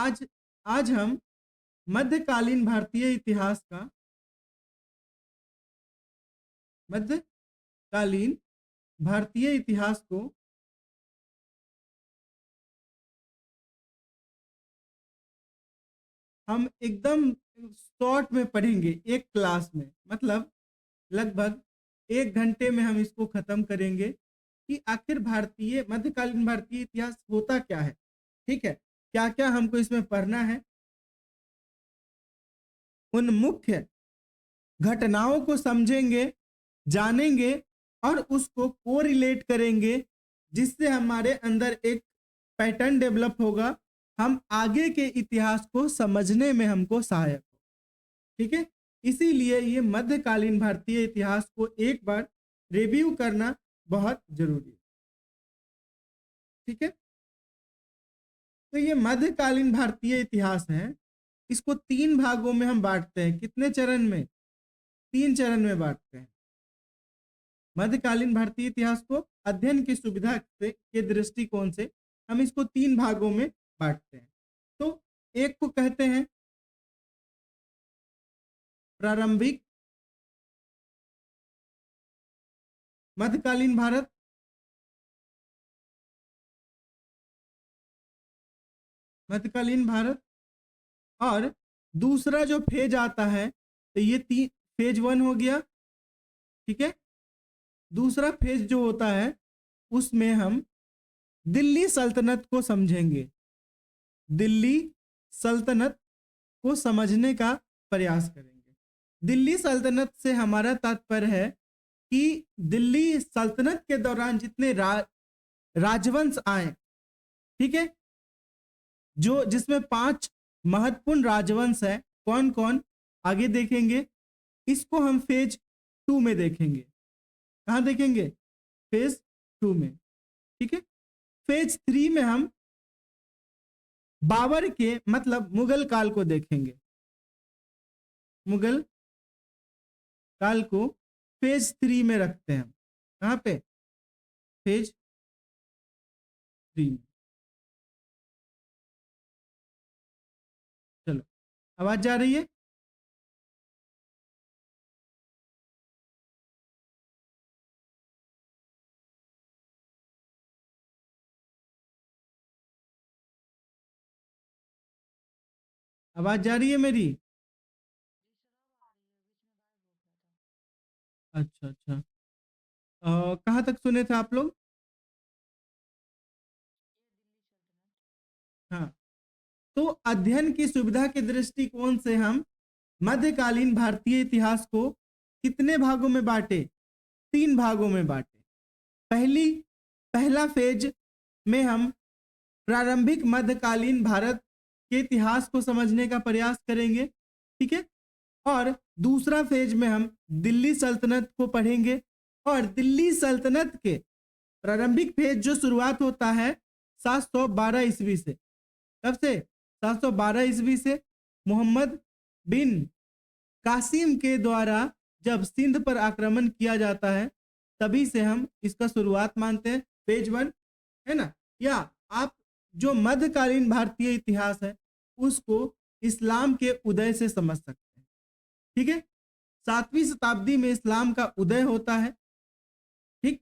आज आज हम मध्यकालीन भारतीय इतिहास का मध्यकालीन भारतीय इतिहास को हम एकदम शॉर्ट में पढ़ेंगे, एक क्लास में, मतलब लगभग 1 घंटे में हम इसको खत्म करेंगे कि आखिर भारतीय मध्यकालीन भारतीय इतिहास होता क्या है। ठीक है, क्या क्या हमको इसमें पढ़ना है, उन मुख्य घटनाओं को समझेंगे, जानेंगे और उसको कोरिलेट करेंगे, जिससे हमारे अंदर एक पैटर्न डेवलप होगा, हम आगे के इतिहास को समझने में हमको सहायक हो। ठीक है, इसीलिए ये मध्यकालीन भारतीय इतिहास को एक बार रिव्यू करना बहुत जरूरी है। ठीक है, तो ये मध्यकालीन भारतीय इतिहास है, इसको 3 भागों में हम बांटते हैं। कितने चरण में? 3 चरण में बांटते हैं। मध्यकालीन भारतीय इतिहास को अध्ययन की सुविधा से के दृष्टिकोण से हम इसको 3 भागों में बांटते हैं। तो एक को कहते हैं प्रारंभिक मध्यकालीन भारत, और दूसरा जो फेज आता है, तो ये फेज 1 हो गया। ठीक है, दूसरा फेज जो होता है उसमें हम दिल्ली सल्तनत को समझेंगे, दिल्ली सल्तनत को समझने का प्रयास करेंगे। दिल्ली सल्तनत से हमारा तात्पर्य है कि दिल्ली सल्तनत के दौरान जितने राजवंश आए, ठीक है, जो जिसमें 5 महत्वपूर्ण राजवंश है, कौन कौन आगे देखेंगे। इसको हम फेज 2 में देखेंगे। कहां देखेंगे? फेज 2 में। ठीक है, फेज 3 में हम बाबर के मतलब मुगल काल को देखेंगे। मुगल काल को फेज 3 में रखते हैं। कहां पे? फेज 3 में। चलो, आवाज जा रही है? आवाज जा रही है मेरी? अच्छा अच्छा, कहाँ तक सुने थे आप लोग? हाँ, तो अध्ययन की सुविधा के दृष्टिकोण से हम मध्यकालीन भारतीय इतिहास को कितने भागों में बांटे? 3 भागों में बांटे। पहला फेज में हम प्रारंभिक मध्यकालीन भारत के इतिहास को समझने का प्रयास करेंगे। ठीक है, और दूसरा फेज में हम दिल्ली सल्तनत को पढ़ेंगे, और दिल्ली सल्तनत के प्रारंभिक फेज जो शुरुआत होता है 712 ईस्वी से। कब से? 712 ईस्वी से मोहम्मद बिन कासिम के द्वारा जब सिंध पर आक्रमण किया जाता है, तभी से हम इसका शुरुआत मानते हैं, फेज 1, है ना। या आप जो मध्यकालीन भारतीय इतिहास है उसको इस्लाम के उदय से समझ सकते हैं। ठीक है, 7वीं शताब्दी में इस्लाम का उदय होता है। ठीक,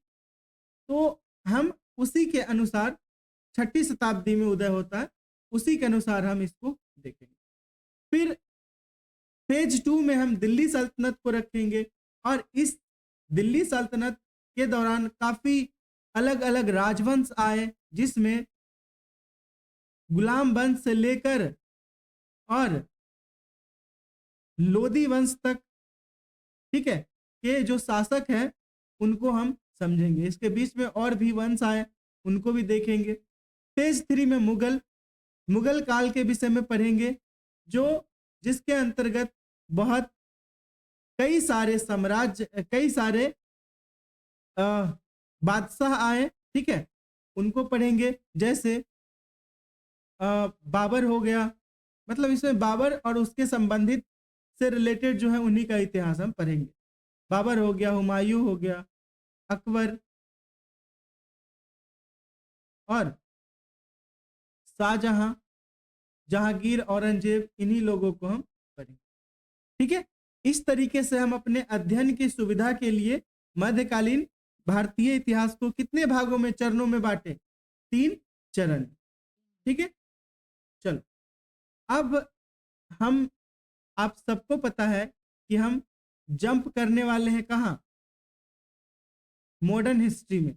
तो हम उसी के अनुसार 6ठी शताब्दी में उदय होता है, उसी के अनुसार हम इसको देखेंगे। फिर फेज 2 में हम दिल्ली सल्तनत को रखेंगे, और इस दिल्ली सल्तनत के दौरान काफी अलग अलग राजवंश आए, जिसमें गुलाम वंश से लेकर और लोधी वंश तक, ठीक है, के जो शासक हैं उनको हम समझेंगे। इसके बीच में और भी वंश आए, उनको भी देखेंगे। फेज 3 में मुगल काल के विषय में पढ़ेंगे, जो जिसके अंतर्गत बहुत कई सारे साम्राज्य, कई सारे अ, बादशाह आए। ठीक है, उनको पढ़ेंगे। जैसे बाबर हो गया, मतलब इसमें बाबर और उसके संबंधित से रिलेटेड जो है उन्हीं का इतिहास हम पढ़ेंगे। बाबर हो गया, हुमायूं हो गया, अकबर और शाहजहां, जहांगीर, औरंगजेब, इन्हीं लोगों को हम पढ़ेंगे। ठीक है, इस तरीके से हम अपने अध्ययन की सुविधा के लिए मध्यकालीन भारतीय इतिहास को कितने भागों में, चरणों में बांटे? 3 चरण। ठीक है, चलो अब हम, आप सबको पता है कि हम जंप करने वाले हैं कहाँ? मॉडर्न हिस्ट्री में।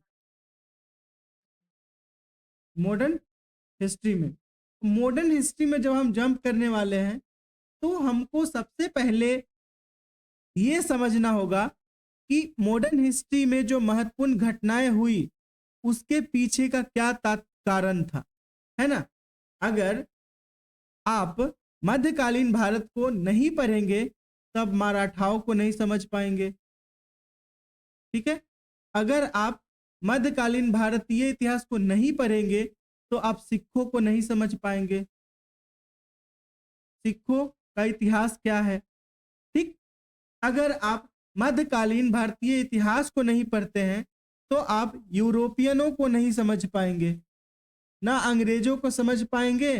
मॉडर्न हिस्ट्री में, मॉडर्न हिस्ट्री में जब हम जंप करने वाले हैं तो हमको सबसे पहले ये समझना होगा कि मॉडर्न हिस्ट्री में जो महत्वपूर्ण घटनाएं हुई उसके पीछे का क्या कारण था, है ना। अगर आप मध्यकालीन भारत को नहीं पढ़ेंगे तब मराठाओं को नहीं समझ पाएंगे। ठीक है, अगर आप मध्यकालीन भारतीय इतिहास को नहीं पढ़ेंगे तो आप सिखों को नहीं समझ पाएंगे, सिखों का इतिहास क्या है। ठीक, अगर आप मध्यकालीन भारतीय इतिहास को नहीं पढ़ते हैं तो आप यूरोपियनों को नहीं समझ पाएंगे, ना अंग्रेजों को समझ पाएंगे,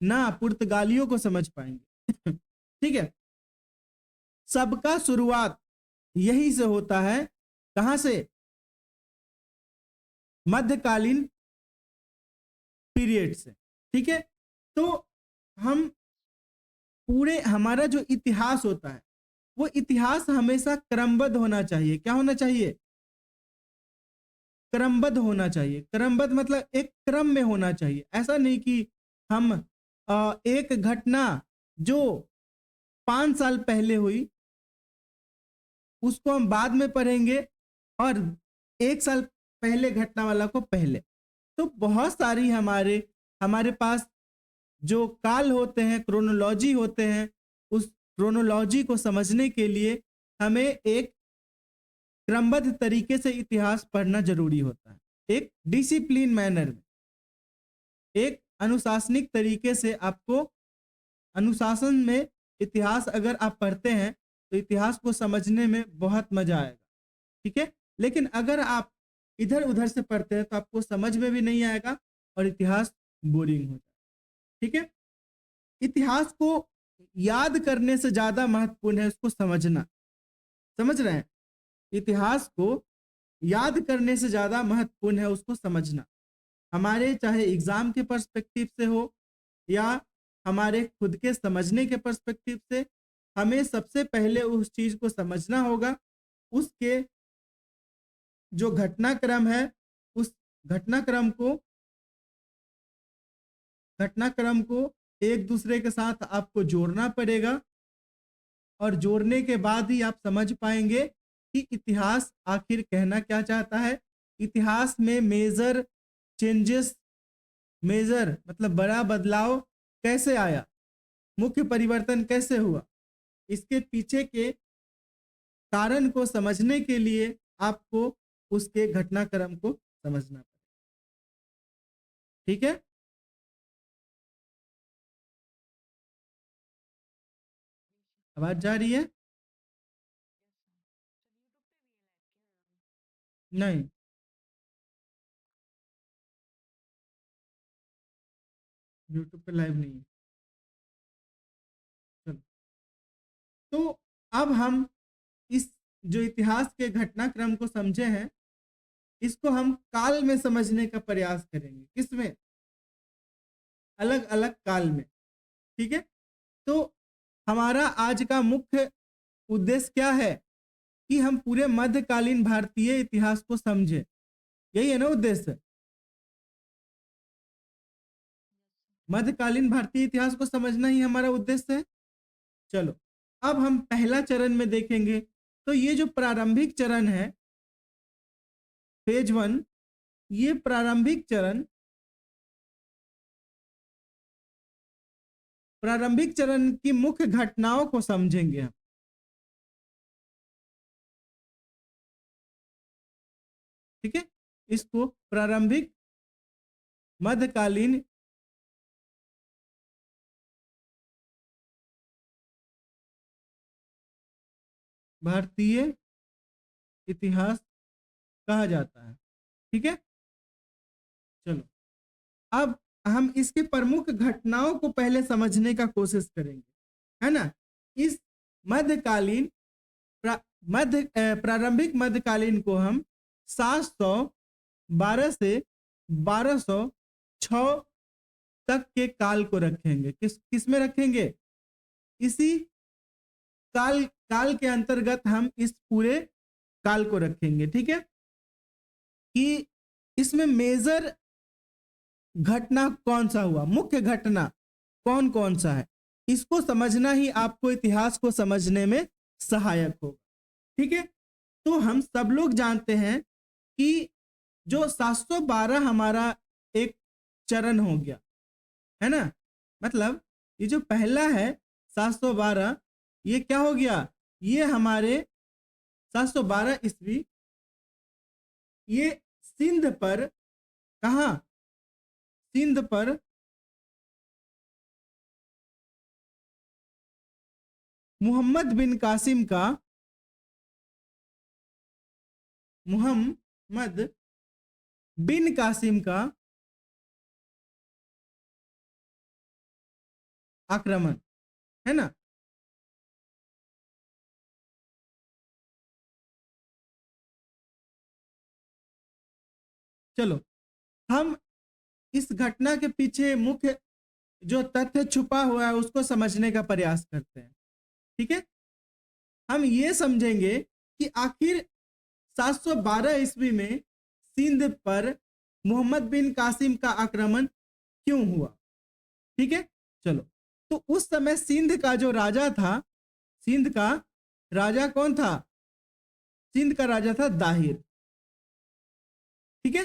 ना पुर्तगालियों को समझ पाएंगे। ठीक है, सबका शुरुआत यही से होता है, कहां से? मध्यकालीन पीरियड से। ठीक है, तो हम पूरे, हमारा जो इतिहास होता है वो इतिहास हमेशा क्रमबद्ध होना चाहिए। क्या होना चाहिए? क्रमबद्ध होना चाहिए। क्रमबद्ध मतलब एक क्रम में होना चाहिए। ऐसा नहीं कि हम एक घटना जो 5 साल पहले हुई उसको हम बाद में पढ़ेंगे और 1 साल पहले घटना वाला को पहले। तो बहुत सारी हमारे हमारे पास जो काल होते हैं, क्रोनोलॉजी होते हैं, उस क्रोनोलॉजी को समझने के लिए हमें एक क्रमबद्ध तरीके से इतिहास पढ़ना जरूरी होता है, एक डिसिप्लिन मैनर में, एक अनुशासनिक तरीके से। आपको अनुशासन में इतिहास अगर आप पढ़ते हैं तो इतिहास को समझने में बहुत मजा आएगा। ठीक है, लेकिन अगर आप इधर उधर से पढ़ते हैं तो आपको समझ में भी नहीं आएगा और इतिहास बोरिंग हो जाएगा। ठीक है, इतिहास को याद करने से ज्यादा महत्वपूर्ण है उसको समझना। समझ रहे हैं? इतिहास को याद करने से ज्यादा महत्वपूर्ण है उसको समझना। हमारे चाहे एग्जाम के पर्सपेक्टिव से हो या हमारे खुद के समझने के पर्सपेक्टिव से, हमें सबसे पहले उस चीज को समझना होगा। उसके जो घटनाक्रम है उस घटनाक्रम को एक दूसरे के साथ आपको जोड़ना पड़ेगा और जोड़ने के बाद ही आप समझ पाएंगे कि इतिहास आखिर कहना क्या चाहता है। इतिहास में मेजर चेंजेस, मेजर मतलब बड़ा बदलाव कैसे आया, मुख्य परिवर्तन कैसे हुआ, इसके पीछे के कारण को समझने के लिए आपको उसके घटनाक्रम को समझना पड़ेगा। ठीक है, आवाज जा रही है? नहीं, यूट्यूब पे लाइव नहीं है। चलो, तो अब हम इस जो इतिहास के घटनाक्रम को समझे हैं इसको हम काल में समझने का प्रयास करेंगे। किसमें? अलग अलग काल में। ठीक है, तो हमारा आज का मुख्य उद्देश्य क्या है कि हम पूरे मध्यकालीन भारतीय इतिहास को समझे। यही है ना उद्देश्य? मध्यकालीन भारतीय इतिहास को समझना ही हमारा उद्देश्य है। चलो, अब हम पहला चरण में देखेंगे। तो ये जो प्रारंभिक चरण है, फेज 1, ये प्रारंभिक चरण की मुख्य घटनाओं को समझेंगे हम। ठीक है, इसको प्रारंभिक मध्यकालीन भारतीय इतिहास कहा जाता है। ठीक है, चलो अब हम इसके प्रमुख घटनाओं को पहले समझने का कोशिश करेंगे, है ना। इस मध्यकालीन प्रारंभिक मध्यकालीन को हम 712 से 1206 तक के काल को रखेंगे। किस में रखेंगे? इसी काल के अंतर्गत हम इस पूरे काल को रखेंगे, ठीक है। कि इसमें मेजर घटना कौन सा हुआ, मुख्य घटना कौन कौन सा है, इसको समझना ही आपको इतिहास को समझने में सहायक होगा, ठीक है। तो हम सब लोग जानते हैं कि जो 712 हमारा एक चरण हो गया, है ना। मतलब ये जो पहला है 712, ये क्या हो गया? ये हमारे 712 ईस्वी, ये सिंध पर, कहां? सिंध पर मुहम्मद बिन कासिम का, मुहम्मद बिन कासिम का आक्रमण, है ना। चलो हम इस घटना के पीछे मुख्य जो तथ्य छुपा हुआ है उसको समझने का प्रयास करते हैं, ठीक है। हम ये समझेंगे कि आखिर 712 ईस्वी में सिंध पर मोहम्मद बिन कासिम का आक्रमण क्यों हुआ, ठीक है। चलो, तो उस समय सिंध का जो राजा था, सिंध का राजा कौन था? सिंध का राजा था दाहिर, ठीक है।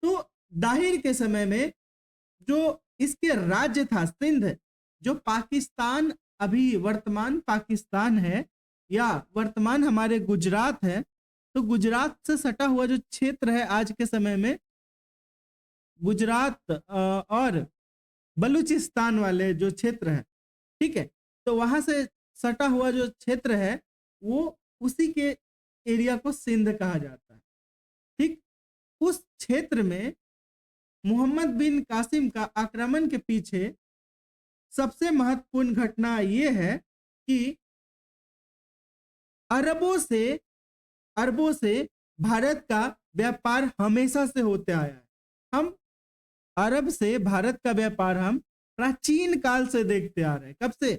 तो दाहिर के समय में जो इसके राज्य था सिंध, जो पाकिस्तान, अभी वर्तमान पाकिस्तान है या वर्तमान हमारे गुजरात है, तो गुजरात से सटा हुआ जो क्षेत्र है आज के समय में, गुजरात और बलूचिस्तान वाले जो क्षेत्र है, ठीक है। तो वहां से सटा हुआ जो क्षेत्र है वो उसी के एरिया को सिंध कहा जाता है, ठीक। उस क्षेत्र में मोहम्मद बिन कासिम का आक्रमण के पीछे सबसे महत्वपूर्ण घटना यह है कि अरबों से भारत का व्यापार हमेशा से होते आया है। हम अरब से भारत का व्यापार हम प्राचीन काल से देखते आ रहे हैं। कब से?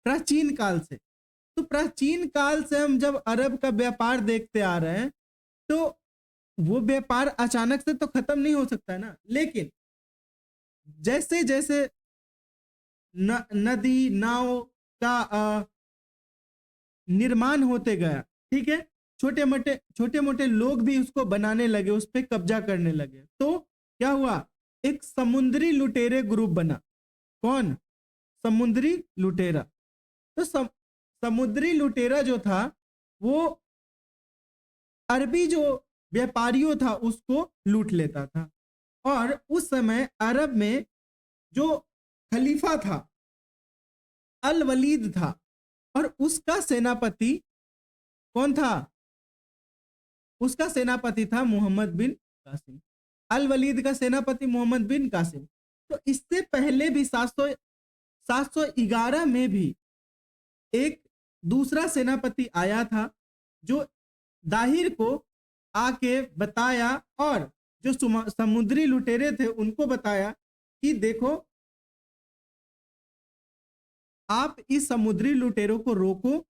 प्राचीन काल से। तो प्राचीन काल से हम जब अरब का व्यापार देखते आ रहे हैं तो वो व्यापार अचानक से तो खत्म नहीं हो सकता है ना। लेकिन जैसे जैसे नदी नाव का निर्माण होते गया, ठीक है, छोटे मोटे लोग भी उसको बनाने लगे, उस पर कब्जा करने लगे, तो क्या हुआ? एक समुद्री लुटेरे ग्रुप बना। कौन? समुद्री लुटेरा। तो समुद्री लुटेरा जो था वो अरबी जो व्यापारियों था उसको लूट लेता था। और उस समय अरब में जो खलीफा था अल वलीद था, और उसका सेनापति कौन था? उसका सेनापति था मोहम्मद बिन कासिम। अल वलीद का सेनापति मोहम्मद बिन कासिम। तो इससे पहले भी 711 में भी एक दूसरा सेनापति आया था जो दाहिर को आके बताया, और जो समुद्री लुटेरे थे उनको बताया कि देखो आप इस समुद्री लुटेरों को रोको,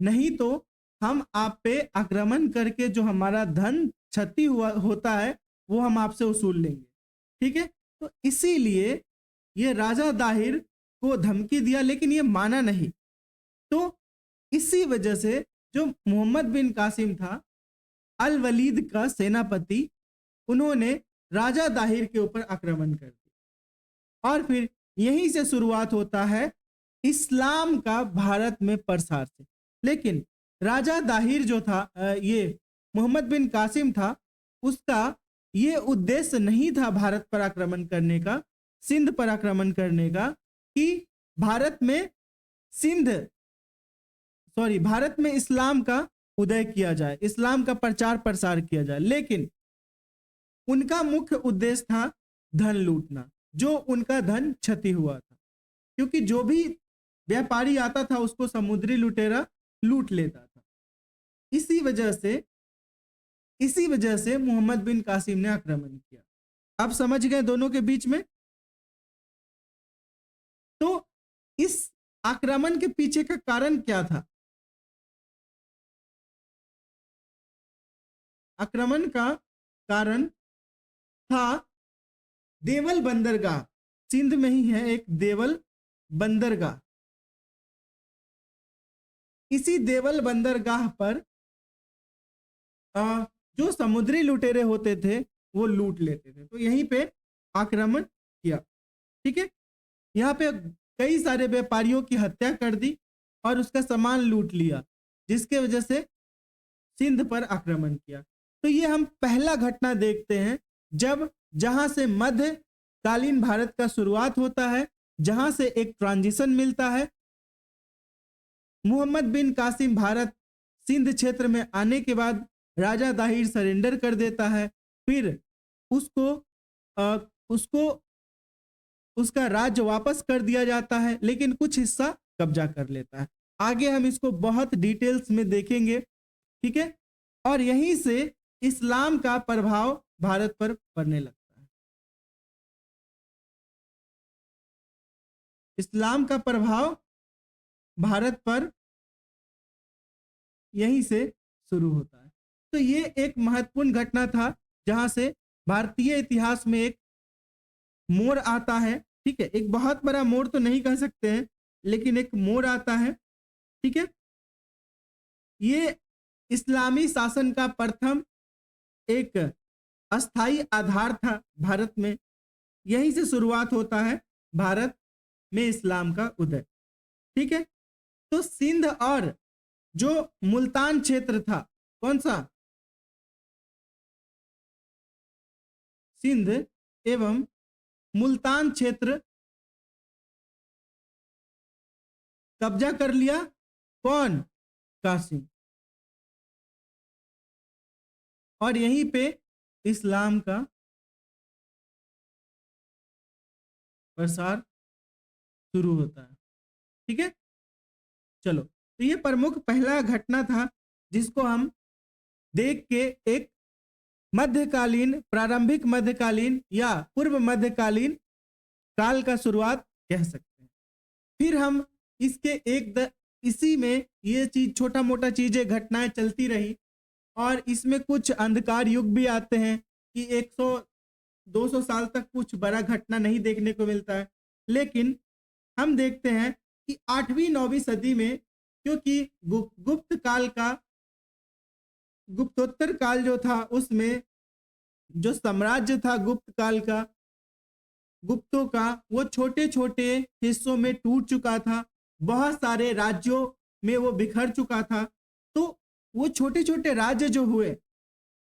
नहीं तो हम आप पे आक्रमण करके जो हमारा धन क्षति होता है वो हम आपसे वसूल लेंगे, ठीक है। तो इसीलिए ये राजा दाहिर को धमकी दिया, लेकिन ये माना नहीं। तो इसी वजह से जो मोहम्मद बिन कासिम था अल वलीद का सेनापति, उन्होंने राजा दाहिर के ऊपर आक्रमण कर दिया, और फिर यहीं से शुरुआत होता है इस्लाम का भारत में प्रसार से। लेकिन राजा दाहिर जो था, ये मोहम्मद बिन कासिम था, उसका ये उद्देश्य नहीं था भारत पर आक्रमण करने का, सिंध पर आक्रमण करने का, कि भारत में इस्लाम का उदय किया जाए, इस्लाम का प्रचार प्रसार किया जाए। लेकिन उनका मुख्य उद्देश्य था धन लूटना, जो उनका धन क्षति हुआ था, क्योंकि जो भी व्यापारी आता था उसको समुद्री लुटेरा लूट लेता था। इसी वजह से मोहम्मद बिन कासिम ने आक्रमण किया। आप समझ गए दोनों के बीच में? तो इस आक्रमण के पीछे का कारण क्या था? आक्रमण का कारण था देवल बंदरगाह। सिंध में ही है एक देवल बंदरगाह। इसी देवल बंदरगाह पर जो समुद्री लुटेरे होते थे वो लूट लेते थे, तो यहीं पे आक्रमण किया। ठीक है, यहाँ पे कई सारे व्यापारियों की हत्या कर दी और उसका सामान लूट लिया, जिसके वजह से सिंध पर आक्रमण किया। तो ये हम पहला घटना देखते हैं जब जहां से मध्यकालीन भारत का शुरुआत होता है, जहां से एक ट्रांजिशन मिलता है। मोहम्मद बिन कासिम भारत सिंध क्षेत्र में आने के बाद राजा दाहिर सरेंडर कर देता है, फिर उसको उसका राज्य वापस कर दिया जाता है, लेकिन कुछ हिस्सा कब्जा कर लेता है। आगे हम इसको बहुत डिटेल्स में देखेंगे। ठीक है, और यहीं से इस्लाम का प्रभाव भारत पर पड़ने लगता है। इस्लाम का प्रभाव भारत पर यहीं से शुरू होता है। तो ये एक महत्वपूर्ण घटना था जहां से भारतीय इतिहास में एक मोड़ आता है। ठीक है, एक बहुत बड़ा मोड़ तो नहीं कह सकते हैं, लेकिन एक मोड़ आता है। ठीक है, ये इस्लामी शासन का प्रथम एक अस्थाई आधार था भारत में। यहीं से शुरुआत होता है भारत में इस्लाम का उदय। ठीक है, तो सिंध और जो मुल्तान क्षेत्र था, कौन सा? सिंध एवं मुल्तान क्षेत्र कब्जा कर लिया कौन? कासिम। और यहीं पे इस्लाम का प्रसार शुरू होता है। ठीक है, चलो, तो ये प्रमुख पहला घटना था जिसको हम देख के एक मध्यकालीन, प्रारंभिक मध्यकालीन या पूर्व मध्यकालीन काल का शुरुआत कह सकते हैं। फिर हम इसके इसी में ये चीज, छोटा मोटा चीजें, घटनाएं चलती रही और इसमें कुछ अंधकार युग भी आते हैं कि 100-200 साल तक कुछ बड़ा घटना नहीं देखने को मिलता है। लेकिन हम देखते हैं कि 8वीं-9वीं सदी में, क्योंकि गुप्तोत्तर काल जो था, उसमें जो साम्राज्य था गुप्त काल का, गुप्तों का, वो छोटे छोटे हिस्सों में टूट चुका था, बहुत सारे राज्यों में वो बिखर चुका था। तो वो छोटे छोटे राज्य जो हुए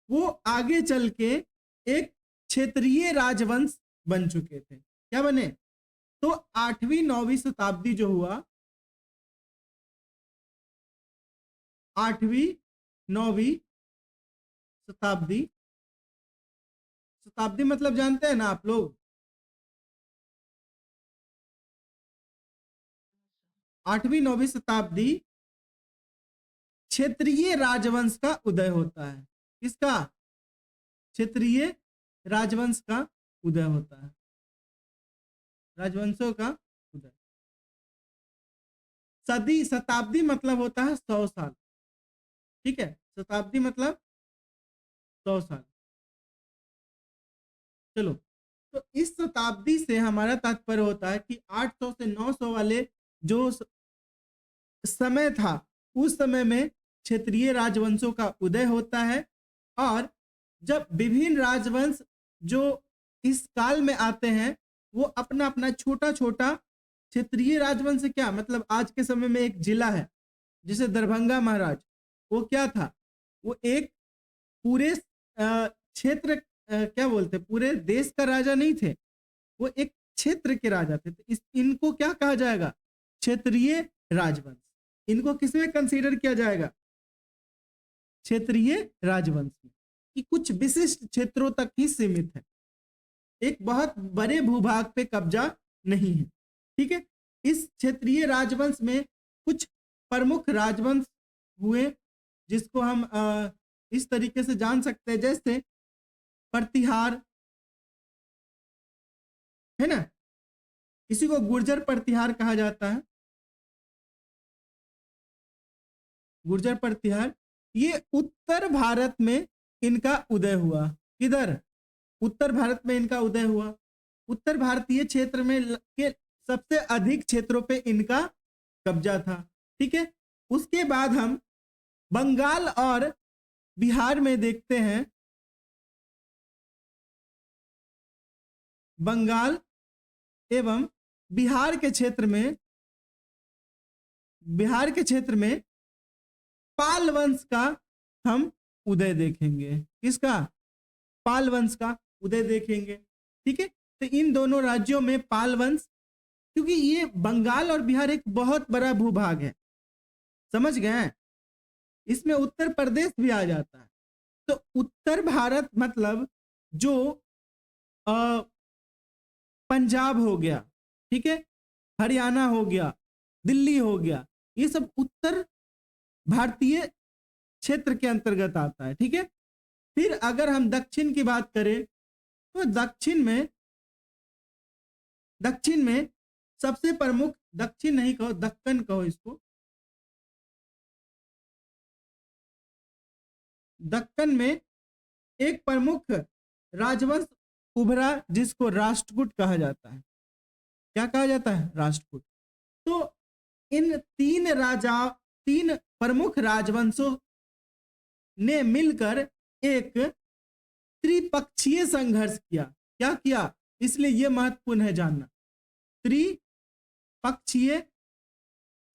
वो आगे चल के एक क्षेत्रीय राजवंश बन चुके थे। क्या बने? तो 8वीं-9वीं शताब्दी जो हुआ, 8वीं-9वीं शताब्दी, शताब्दी मतलब जानते हैं ना आप लोग? 8वीं-9वीं शताब्दी क्षेत्रीय राजवंश का उदय होता है। किसका? क्षेत्रीय राजवंश का उदय होता है, राजवंशों का उदय। शताब्दी मतलब होता है 100 साल। ठीक है, शताब्दी मतलब 100 साल। चलो, तो इस शताब्दी से हमारा तात्पर्य होता है कि 800 से 900 वाले जो समय था, उस समय में क्षेत्रीय राजवंशों का उदय होता है। और जब विभिन्न राजवंश जो इस काल में आते हैं, वो अपना अपना छोटा छोटा क्षेत्रीय राजवंश, क्या मतलब आज के समय में एक जिला है जैसे दरभंगा महाराज, वो क्या था? वो एक पूरे क्षेत्र, क्या बोलते, पूरे देश का राजा नहीं थे, वो एक क्षेत्र के राजा थे। तो इनको क्या कहा जाएगा? क्षेत्रीय राजवंश। इनको किसमें कंसीडर किया जाएगा? क्षेत्रीय राजवंश में, कि कुछ विशिष्ट क्षेत्रों तक ही सीमित है। एक बहुत बड़े भूभाग पे कब्जा नहीं है। ठीक है, इस क्षेत्रीय राजवंश में कुछ प्रमुख राजवंश हुए जिसको हम इस तरीके से जान सकते हैं, जैसे प्रतिहार है ना, इसी को गुर्जर प्रतिहार कहा जाता है। गुर्जर प्रतिहार ये उत्तर भारत में इनका उदय हुआ। किधर? उत्तर भारत में इनका उदय हुआ। उत्तर भारतीय क्षेत्र में के सबसे अधिक क्षेत्रों पे इनका कब्जा था। ठीक है, उसके बाद हम बंगाल और बिहार में देखते हैं। बंगाल एवं बिहार के क्षेत्र में पाल वंश का हम उदय देखेंगे। किसका? पाल वंश का उदय देखेंगे। ठीक है, तो इन दोनों राज्यों में पाल वंश, क्योंकि ये बंगाल और बिहार एक बहुत बड़ा भूभाग है, समझ गए? इसमें उत्तर प्रदेश भी आ जाता है। तो उत्तर भारत मतलब जो पंजाब हो गया, ठीक है, हरियाणा हो गया, दिल्ली हो गया, ये सब उत्तर भारतीय क्षेत्र के अंतर्गत आता है। ठीक है, फिर अगर हम दक्षिण की बात करें तो दक्षिण में सबसे प्रमुख, दक्षिण नहीं कहो, दक्कन कहो इसको। दक्कन में एक प्रमुख राजवंश उभरा जिसको राष्ट्रकूट कहा जाता है। क्या कहा जाता है? राष्ट्रकूट। तो इन तीन प्रमुख राजवंशों ने मिलकर एक त्रिपक्षीय संघर्ष किया। क्या किया? इसलिए यह महत्वपूर्ण है जानना। त्रिपक्षीय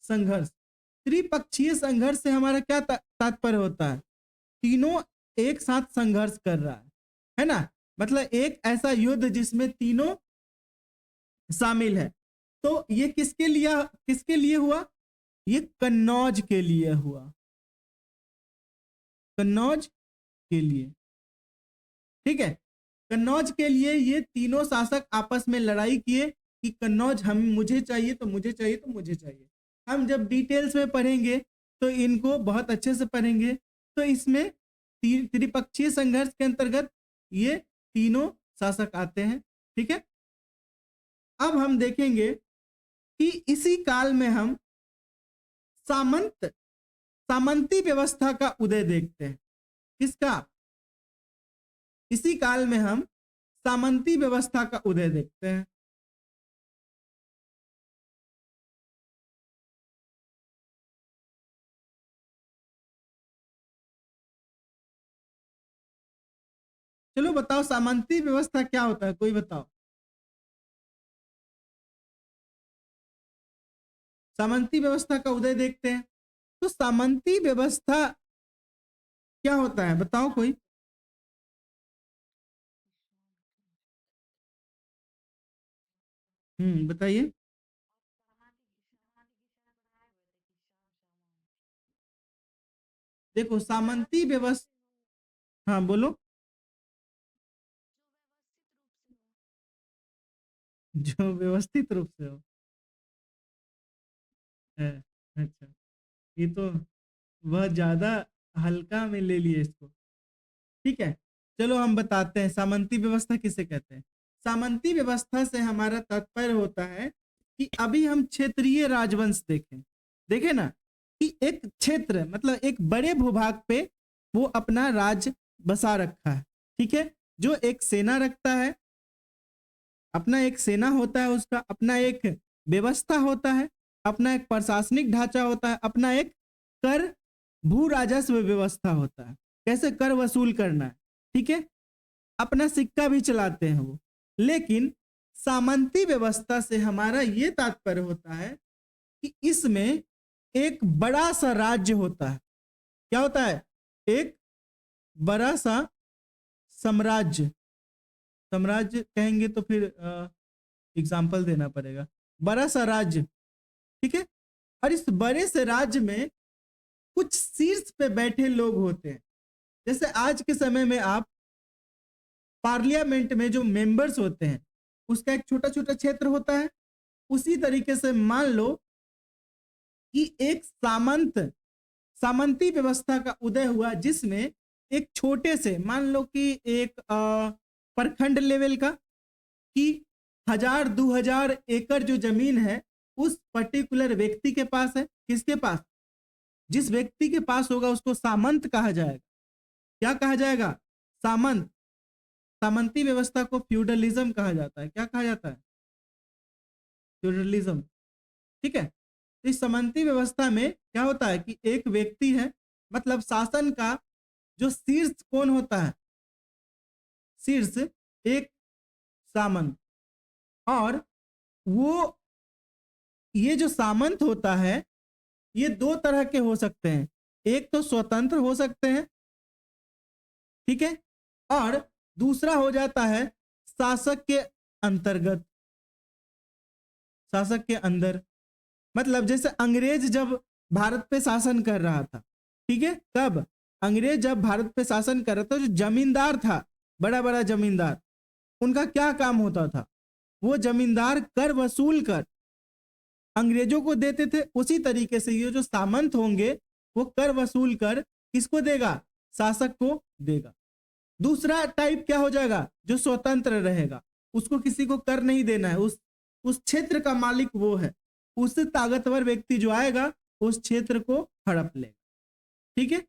संघर्ष। त्रिपक्षीय संघर्ष से हमारा क्या तात्पर्य होता है? तीनों एक साथ संघर्ष कर रहा है ना, मतलब एक ऐसा युद्ध जिसमें तीनों शामिल है। तो ये किसके लिए हुआ? ये कन्नौज के लिए हुआ। कन्नौज के लिए, ठीक है, कन्नौज के लिए ये तीनों शासक आपस में लड़ाई किए कि कन्नौज मुझे चाहिए तो मुझे चाहिए तो मुझे चाहिए। हम जब डिटेल्स में पढ़ेंगे तो इनको बहुत अच्छे से पढ़ेंगे। तो इसमें त्रिपक्षीय संघर्ष के अंतर्गत ये तीनों शासक आते हैं। ठीक है, अब हम देखेंगे कि इसी काल में हम सामंती व्यवस्था का उदय देखते हैं। किसका? इसी काल में हम सामंती व्यवस्था का उदय देखते हैं। चलो बताओ, सामंती व्यवस्था क्या होता है? कोई बताओ। सामंती व्यवस्था का उदय देखते हैं। तो सामंती व्यवस्था क्या होता है? बताओ कोई। बताइए। देखो सामंती व्यवस्था, हाँ बोलो। जो व्यवस्थित रूप से हो है। अच्छा, ये तो वह ज्यादा हल्का में ले लिए इसको। ठीक है, चलो हम बताते हैं सामंती व्यवस्था किसे कहते हैं। सामंती व्यवस्था से हमारा तात्पर्य होता है कि अभी हम क्षेत्रीय राजवंश देखें, देखे ना, कि एक क्षेत्र मतलब एक बड़े भूभाग पे वो अपना राज बसा रखा है। ठीक है, जो एक सेना रखता है, अपना एक सेना होता है, उसका अपना एक व्यवस्था होता है, अपना एक प्रशासनिक ढांचा होता है, अपना एक कर भू राजस्व व्यवस्था होता है, कैसे कर वसूल करना है। ठीक है, अपना सिक्का भी चलाते हैं वो। लेकिन सामंती व्यवस्था से हमारा ये तात्पर्य होता है कि इसमें एक बड़ा सा राज्य होता है। क्या होता है? एक बड़ा सा साम्राज्य। साम्राज्य कहेंगे तो फिर एग्जाम्पल देना पड़ेगा। बड़ा सा राज्य, ठीक है, और इस बड़े से राज्य में कुछ शीर्ष पे बैठे लोग होते हैं। जैसे आज के समय में आप पार्लियामेंट में जो मेंबर्स होते हैं उसका एक छोटा छोटा क्षेत्र होता है। उसी तरीके से मान लो कि एक सामंती व्यवस्था का उदय हुआ, जिसमें एक छोटे से, मान लो कि एक प्रखंड लेवल का, कि 1000-2000 एकड़ जो जमीन है उस पर्टिकुलर व्यक्ति के पास है। किसके पास? जिस व्यक्ति के पास होगा उसको सामंत कहा जाएगा। क्या कहा जाएगा? सामंत। सामंती व्यवस्था को फ्यूडलिज्म कहा जाता है। क्या कहा जाता है? फ्यूडलिज्म। ठीक है। तो इस सामंती व्यवस्था में क्या होता है कि एक व्यक्ति है, मतलब शासन का जो शीर्ष कौन होता है? शीर्ष एक सामंत। और वो, ये जो सामंत होता है ये दो तरह के हो सकते हैं। एक तो स्वतंत्र हो सकते हैं, ठीक है, और दूसरा हो जाता है शासक के अंतर्गत, शासक के अंदर। मतलब जैसे अंग्रेज जब भारत पे शासन कर रहा था, ठीक है, कब? अंग्रेज जब भारत पे शासन कर रहा था, जो जमींदार था, बड़ा बड़ा जमींदार, उनका क्या काम होता था? वो जमींदार कर वसूल कर अंग्रेजों को देते थे। उसी तरीके से ये जो सामंत होंगे वो कर वसूल कर किसको देगा? शासक को देगा। दूसरा टाइप क्या हो जाएगा? जो स्वतंत्र रहेगा, उसको किसी को कर नहीं देना है, उस क्षेत्र का मालिक वो है। उससे ताकतवर व्यक्ति जो आएगा उस क्षेत्र को हड़प लेगा। ठीक है।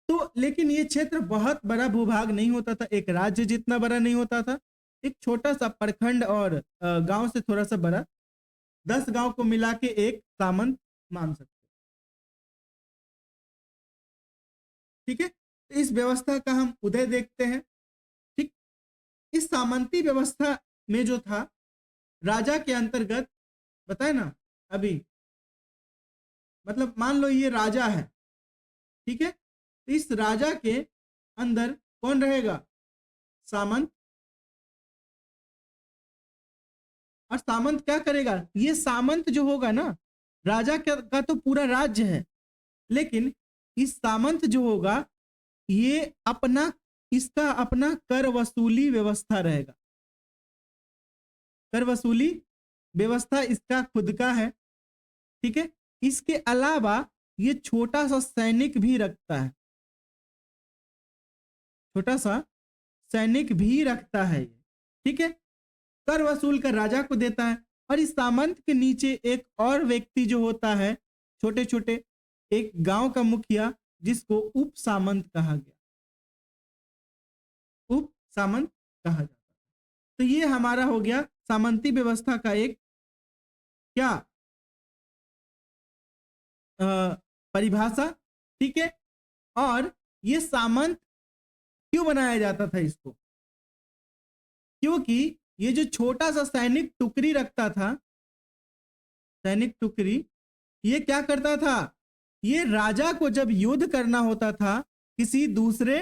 तो लेकिन ये क्षेत्र बहुत बड़ा भूभाग नहीं होता था, एक राज्य जितना बड़ा नहीं होता था, एक छोटा सा प्रखंड और गांव से थोड़ा सा बड़ा, 10 गांव को मिला के एक सामंत मान सकते। ठीक है। तो इस व्यवस्था का हम उदय देखते हैं। ठीक। इस सामंती व्यवस्था में जो था, राजा के अंतर्गत, बताए ना अभी, मतलब मान लो ये राजा है, ठीक है, तो इस राजा के अंदर कौन रहेगा? सामंत। और सामंत क्या करेगा? ये सामंत जो होगा ना, राजा का तो पूरा राज्य है, लेकिन इस सामंत जो होगा ये अपना, इसका अपना कर वसूली व्यवस्था रहेगा। कर वसूली व्यवस्था इसका खुद का है। ठीक है। इसके अलावा ये छोटा सा सैनिक भी रखता है, छोटा सा सैनिक भी रखता है ये। ठीक है। कर वसूल कर राजा को देता है। और इस सामंत के नीचे एक और व्यक्ति जो होता है, छोटे छोटे, एक गांव का मुखिया, जिसको उप सामंत कहा गया, उप सामंत कहा जाता है। तो ये हमारा हो गया सामंती व्यवस्था का एक क्या परिभाषा। ठीक है। और ये सामंत क्यों बनाया जाता था इसको? क्योंकि ये जो छोटा सा सैनिक टुकड़ी रखता था, सैनिक टुकड़ी, ये क्या करता था? ये राजा को जब युद्ध करना होता था किसी दूसरे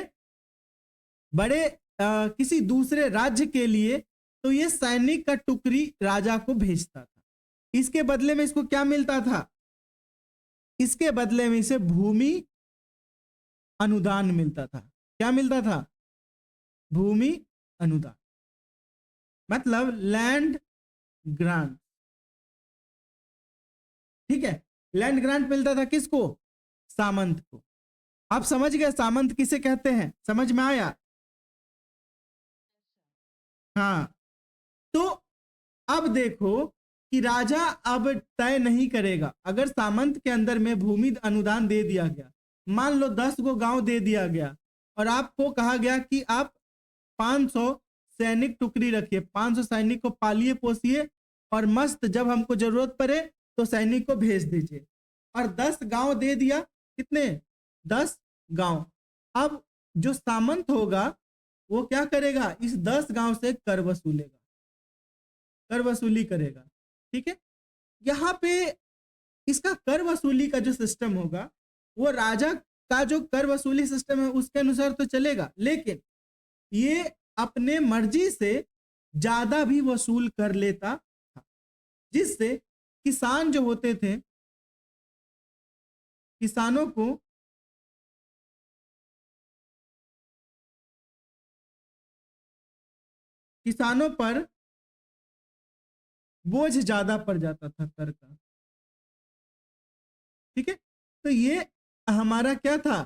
बड़े किसी दूसरे राज्य के लिए, तो ये सैनिक का टुकड़ी राजा को भेजता था। इसके बदले में इसको क्या मिलता था? इसके बदले में इसे भूमि अनुदान मिलता था। क्या मिलता था? भूमि अनुदान, मतलब लैंड ग्रांट। ठीक है। लैंड ग्रांट मिलता था किसको? सामंत को। आप समझ गए सामंत किसे कहते हैं? समझ में आया? हाँ। तो अब देखो कि राजा अब तय नहीं करेगा। अगर सामंत के अंदर में भूमि अनुदान दे दिया गया, मान लो 10 गो गांव दे दिया गया, और आपको कहा गया कि आप 500 सैनिक टुकड़ी रखिए, 500 सैनिक को पालिए पोसिए, और मस्त जब हमको जरूरत पड़े तो सैनिक को भेज दीजिए। और 10 गांव दे दिया। कितने? 10 गांव। अब जो सामंत होगा वो क्या करेगा? इस 10 गांव से कर वसूलेगा, कर वसूली करेगा। ठीक है। यहाँ पे इसका कर वसूली का जो सिस्टम होगा, वो राजा का जो कर वसूली सिस्टम है उसके अनुसार तो चलेगा, लेकिन ये अपने मर्जी से ज्यादा भी वसूल कर लेता था, जिससे किसान जो होते थे, किसानों को किसानों पर बोझ ज्यादा पड़ जाता था कर का। ठीक है, तो ये हमारा क्या था,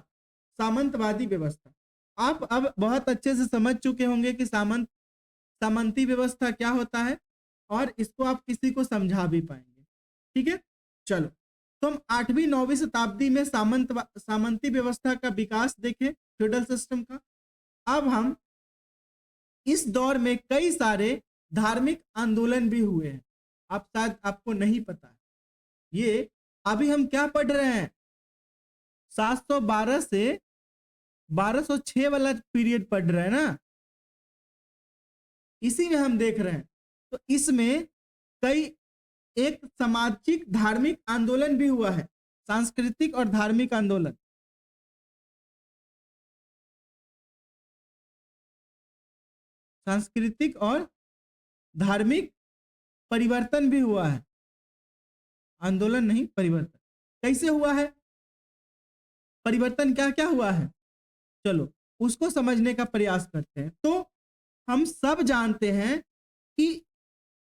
सामंतवादी व्यवस्था। आप अब बहुत अच्छे से समझ चुके होंगे कि सामंती व्यवस्था क्या होता है, और इसको आप किसी को समझा भी पाएंगे। ठीक है, चलो, तो हम 8वीं 9वीं शताब्दी में सामंती व्यवस्था का विकास देखें, फ्यूडल सिस्टम का। अब हम इस दौर में कई सारे धार्मिक आंदोलन भी हुए हैं, आप शायद आपको नहीं पता है। ये अभी हम क्या पढ़ रहे हैं, 712 से 1206 वाला पीरियड पढ़ रहे हैं ना, इसी में हम देख रहे हैं। तो इसमें कई एक सामाजिक धार्मिक आंदोलन भी हुआ है, सांस्कृतिक और धार्मिक आंदोलन। सांस्कृतिक और धार्मिक परिवर्तन भी हुआ है, आंदोलन नहीं परिवर्तन। कैसे हुआ है, परिवर्तन क्या क्या हुआ है, चलो उसको समझने का प्रयास करते हैं। तो हम सब जानते हैं कि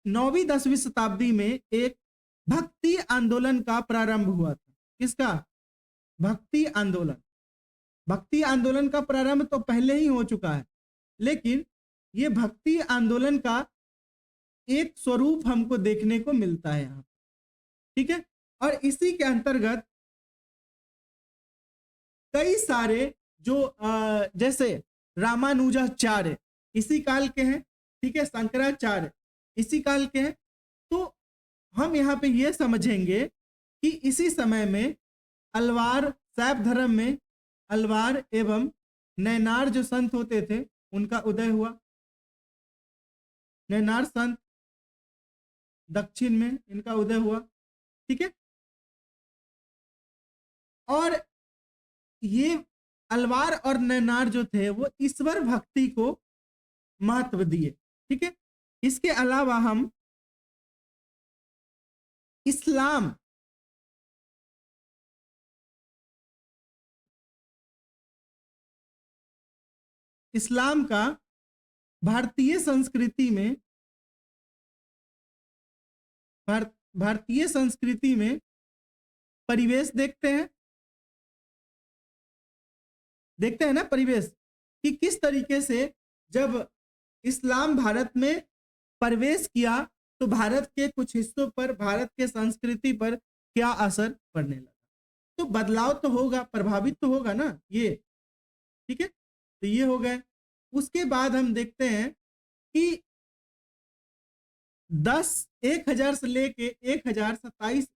9वीं 10वीं शताब्दी में एक भक्ति आंदोलन का प्रारंभ हुआ था। किसका, भक्ति आंदोलन। भक्ति आंदोलन का प्रारंभ तो पहले ही हो चुका है, लेकिन ये भक्ति आंदोलन का एक स्वरूप हमको देखने को मिलता है यहाँ। ठीक है, और इसी के अंतर्गत कई सारे जो जैसे रामानुजाचार्य इसी काल के हैं, ठीक है, शंकराचार्य इसी काल के हैं। तो हम यहाँ पे ये समझेंगे कि इसी समय में अलवार, शैव धर्म में अलवार एवं नैनार जो संत होते थे उनका उदय हुआ। नैनार संत दक्षिण में इनका उदय हुआ। ठीक है, और ये अलवार और नैनार जो थे वो ईश्वर भक्ति को महत्व दिए। ठीक है, इसके अलावा हम इस्लाम, इस्लाम का भारतीय संस्कृति में भारतीय संस्कृति में परिवेश देखते हैं, देखते हैं ना परिवेश, कि किस तरीके से जब इस्लाम भारत में प्रवेश किया तो भारत के कुछ हिस्सों पर, भारत के संस्कृति पर क्या असर पड़ने लगा। तो बदलाव तो होगा, प्रभावित तो होगा ना ये। ठीक है, तो ये हो गए। उसके बाद हम देखते हैं कि 1000 से लेके 1027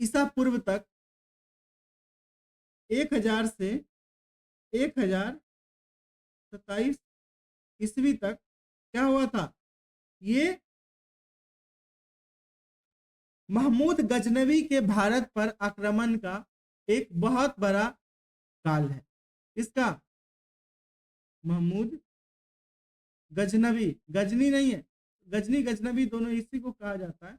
ईसा पूर्व तक, 1000 से 1027 ईस्वी तक क्या हुआ था, ये महमूद गजनवी के भारत पर आक्रमण का एक बहुत बड़ा काल है। इसका महमूद गजनवी, गजनी नहीं है, गजनी गजनवी दोनों इसी को कहा जाता है।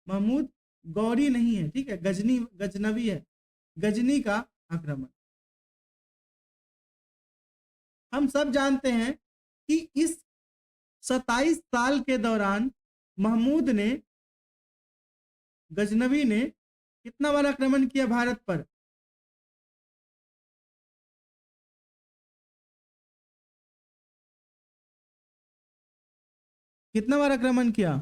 महमूद गौरी नहीं है, ठीक है, गजनी गजनवी है, गजनी का आक्रमण। हम सब जानते हैं कि इस 27 साल के दौरान महमूद ने, गजनवी ने कितना बार आक्रमण किया भारत पर, कितना बार आक्रमण किया,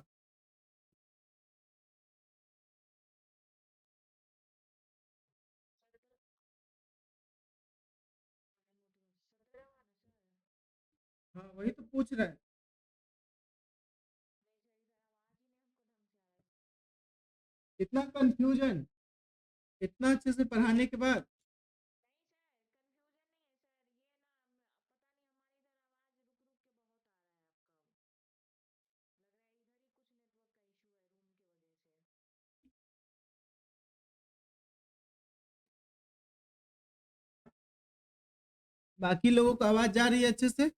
हाँ वही तो पूछ रहा है। इतना कंफ्यूजन, इतना अच्छे से पढ़ाने के बाद। बाकी लोगों को आवाज जा रही है अच्छे से,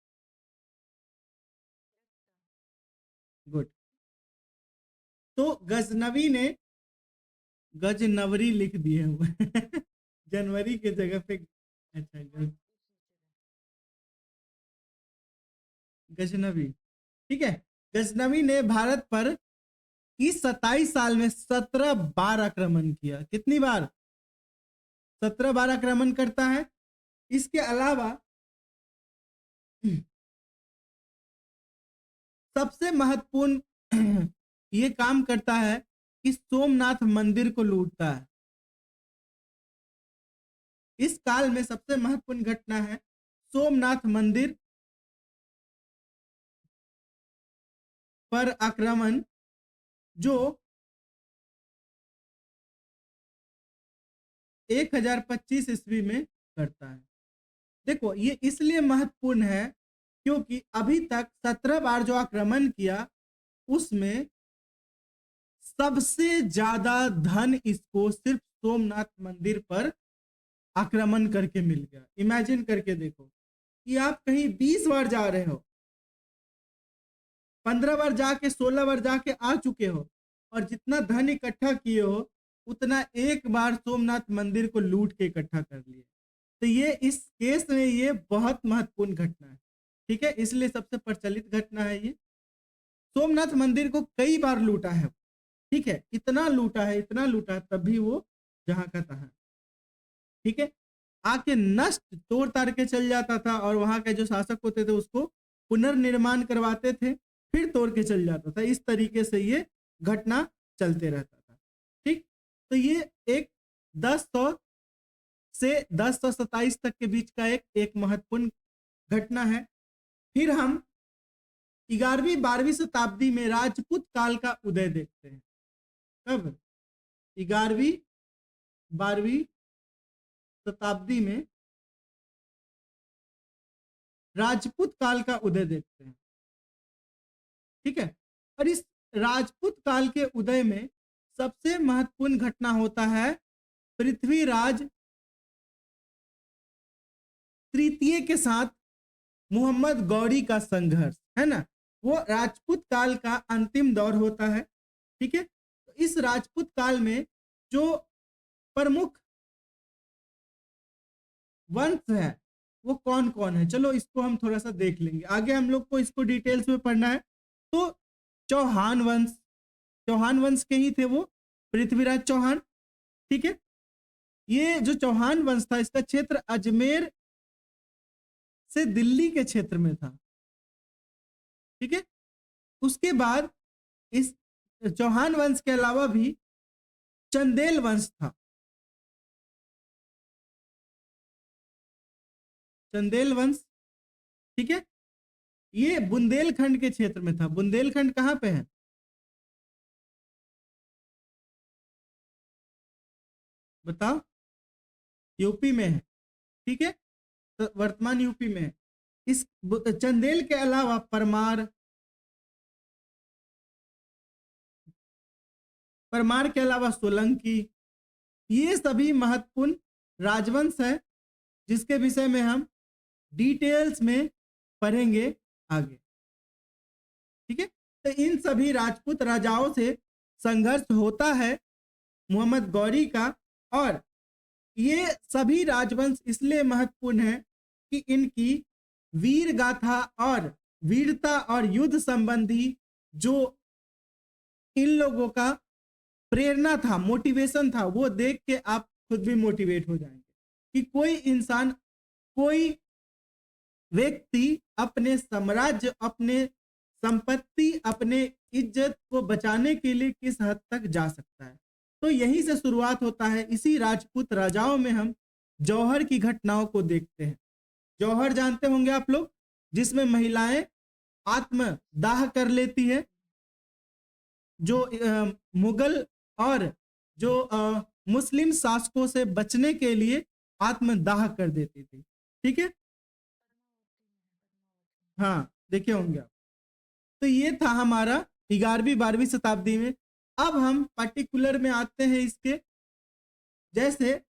गुड। तो गजनवी ने, गजनवरी लिख दिए हुए जनवरी के जगह पे, अच्छा गजनवी। ठीक है। गजनवी ने भारत पर इस 27 साल में 17 बार आक्रमण किया। कितनी बार? 17 बार आक्रमण करता है। इसके अलावा सबसे महत्वपूर्ण ये काम करता है कि सोमनाथ मंदिर को लूटता है। इस काल में सबसे महत्वपूर्ण घटना है सोमनाथ मंदिर पर आक्रमण, जो 1025 ईस्वी में करता है। देखो ये इसलिए महत्वपूर्ण है क्योंकि अभी तक 17 बार जो आक्रमण किया उसमें सबसे ज्यादा धन इसको सिर्फ सोमनाथ मंदिर पर आक्रमण करके मिल गया। इमेजिन करके देखो कि आप कहीं 20 बार जा रहे हो, 15 बार जाके 16 बार जाके आ चुके हो और जितना धन इकट्ठा किए हो उतना एक बार सोमनाथ मंदिर को लूट के इकट्ठा कर लिए। तो ये इस केस में ये बहुत महत्वपूर्ण घटना है। ठीक है, इसलिए सबसे प्रचलित घटना है ये। सोमनाथ मंदिर को कई बार लूटा है। ठीक है, इतना लूटा है, इतना लूटा है, तब भी वो जहां का तहां। ठीक है, आके नष्ट तोड़ ताड़ के चल जाता था और वहां के जो शासक होते थे उसको पुनर्निर्माण करवाते थे, फिर तोड़ के चल जाता था। इस तरीके से ये घटना चलते रहता था। ठीक, तो ये एक 1000 से 1027 तक के बीच का एक महत्वपूर्ण घटना है। फिर हम 11वीं 12वीं शताब्दी में राजपूत काल का उदय देखते हैं। कब? 11वीं 12वीं शताब्दी में राजपूत काल का उदय देखते हैं। ठीक है, और इस राजपूत काल के उदय में सबसे महत्वपूर्ण घटना होता है पृथ्वीराज तृतीय के साथ मोहम्मद गौरी का संघर्ष, है ना। वो राजपूत काल का अंतिम दौर होता है। ठीक है, तो इस राजपूत काल में जो प्रमुख वंश है वो कौन कौन है, चलो इसको हम थोड़ा सा देख लेंगे। आगे हम लोग को इसको डिटेल्स में पढ़ना है। तो चौहान वंश, चौहान वंश के ही थे वो, पृथ्वीराज चौहान। ठीक है, ये जो चौहान वंश था इसका क्षेत्र अजमेर से दिल्ली के क्षेत्र में था। ठीक है, उसके बाद इस चौहान वंश के अलावा भी चंदेल वंश था। चंदेल वंश, ठीक है, ये बुंदेलखंड के क्षेत्र में था। बुंदेलखंड कहां पे है? बताओ। यूपी में है। ठीक है, तो वर्तमान यूपी में है। इस चंदेल के अलावा परमार, परमार के अलावा सोलंकी, ये सभी महत्वपूर्ण राजवंश है जिसके विषय में हम डिटेल्स में पढ़ेंगे आगे। ठीक है, तो इन सभी राजपूत राजाओं से संघर्ष होता है मोहम्मद गौरी का। और ये सभी राजवंश इसलिए महत्वपूर्ण है कि इनकी वीर गाथा और वीरता और युद्ध संबंधी जो इन लोगों का प्रेरणा था, मोटिवेशन था, वो देख के आप खुद भी मोटिवेट हो जाएंगे कि कोई इंसान, कोई व्यक्ति अपने साम्राज्य, अपने संपत्ति, अपने इज्जत को बचाने के लिए किस हद तक जा सकता है। तो यहीं से शुरुआत होता है। इसी राजपूत राजाओं में हम जौहर की घटनाओं को देखते हैं। जौहर जानते होंगे आप लोग, जिसमें महिलाएं आत्मदाह कर लेती है, जो मुगल और जो मुस्लिम शासकों से बचने के लिए आत्मदाह कर देती थी। ठीक है, हाँ देखे होंगे आप। तो ये था हमारा 11वीं 12वीं शताब्दी में। अब हम पर्टिकुलर में आते हैं इसके, जैसे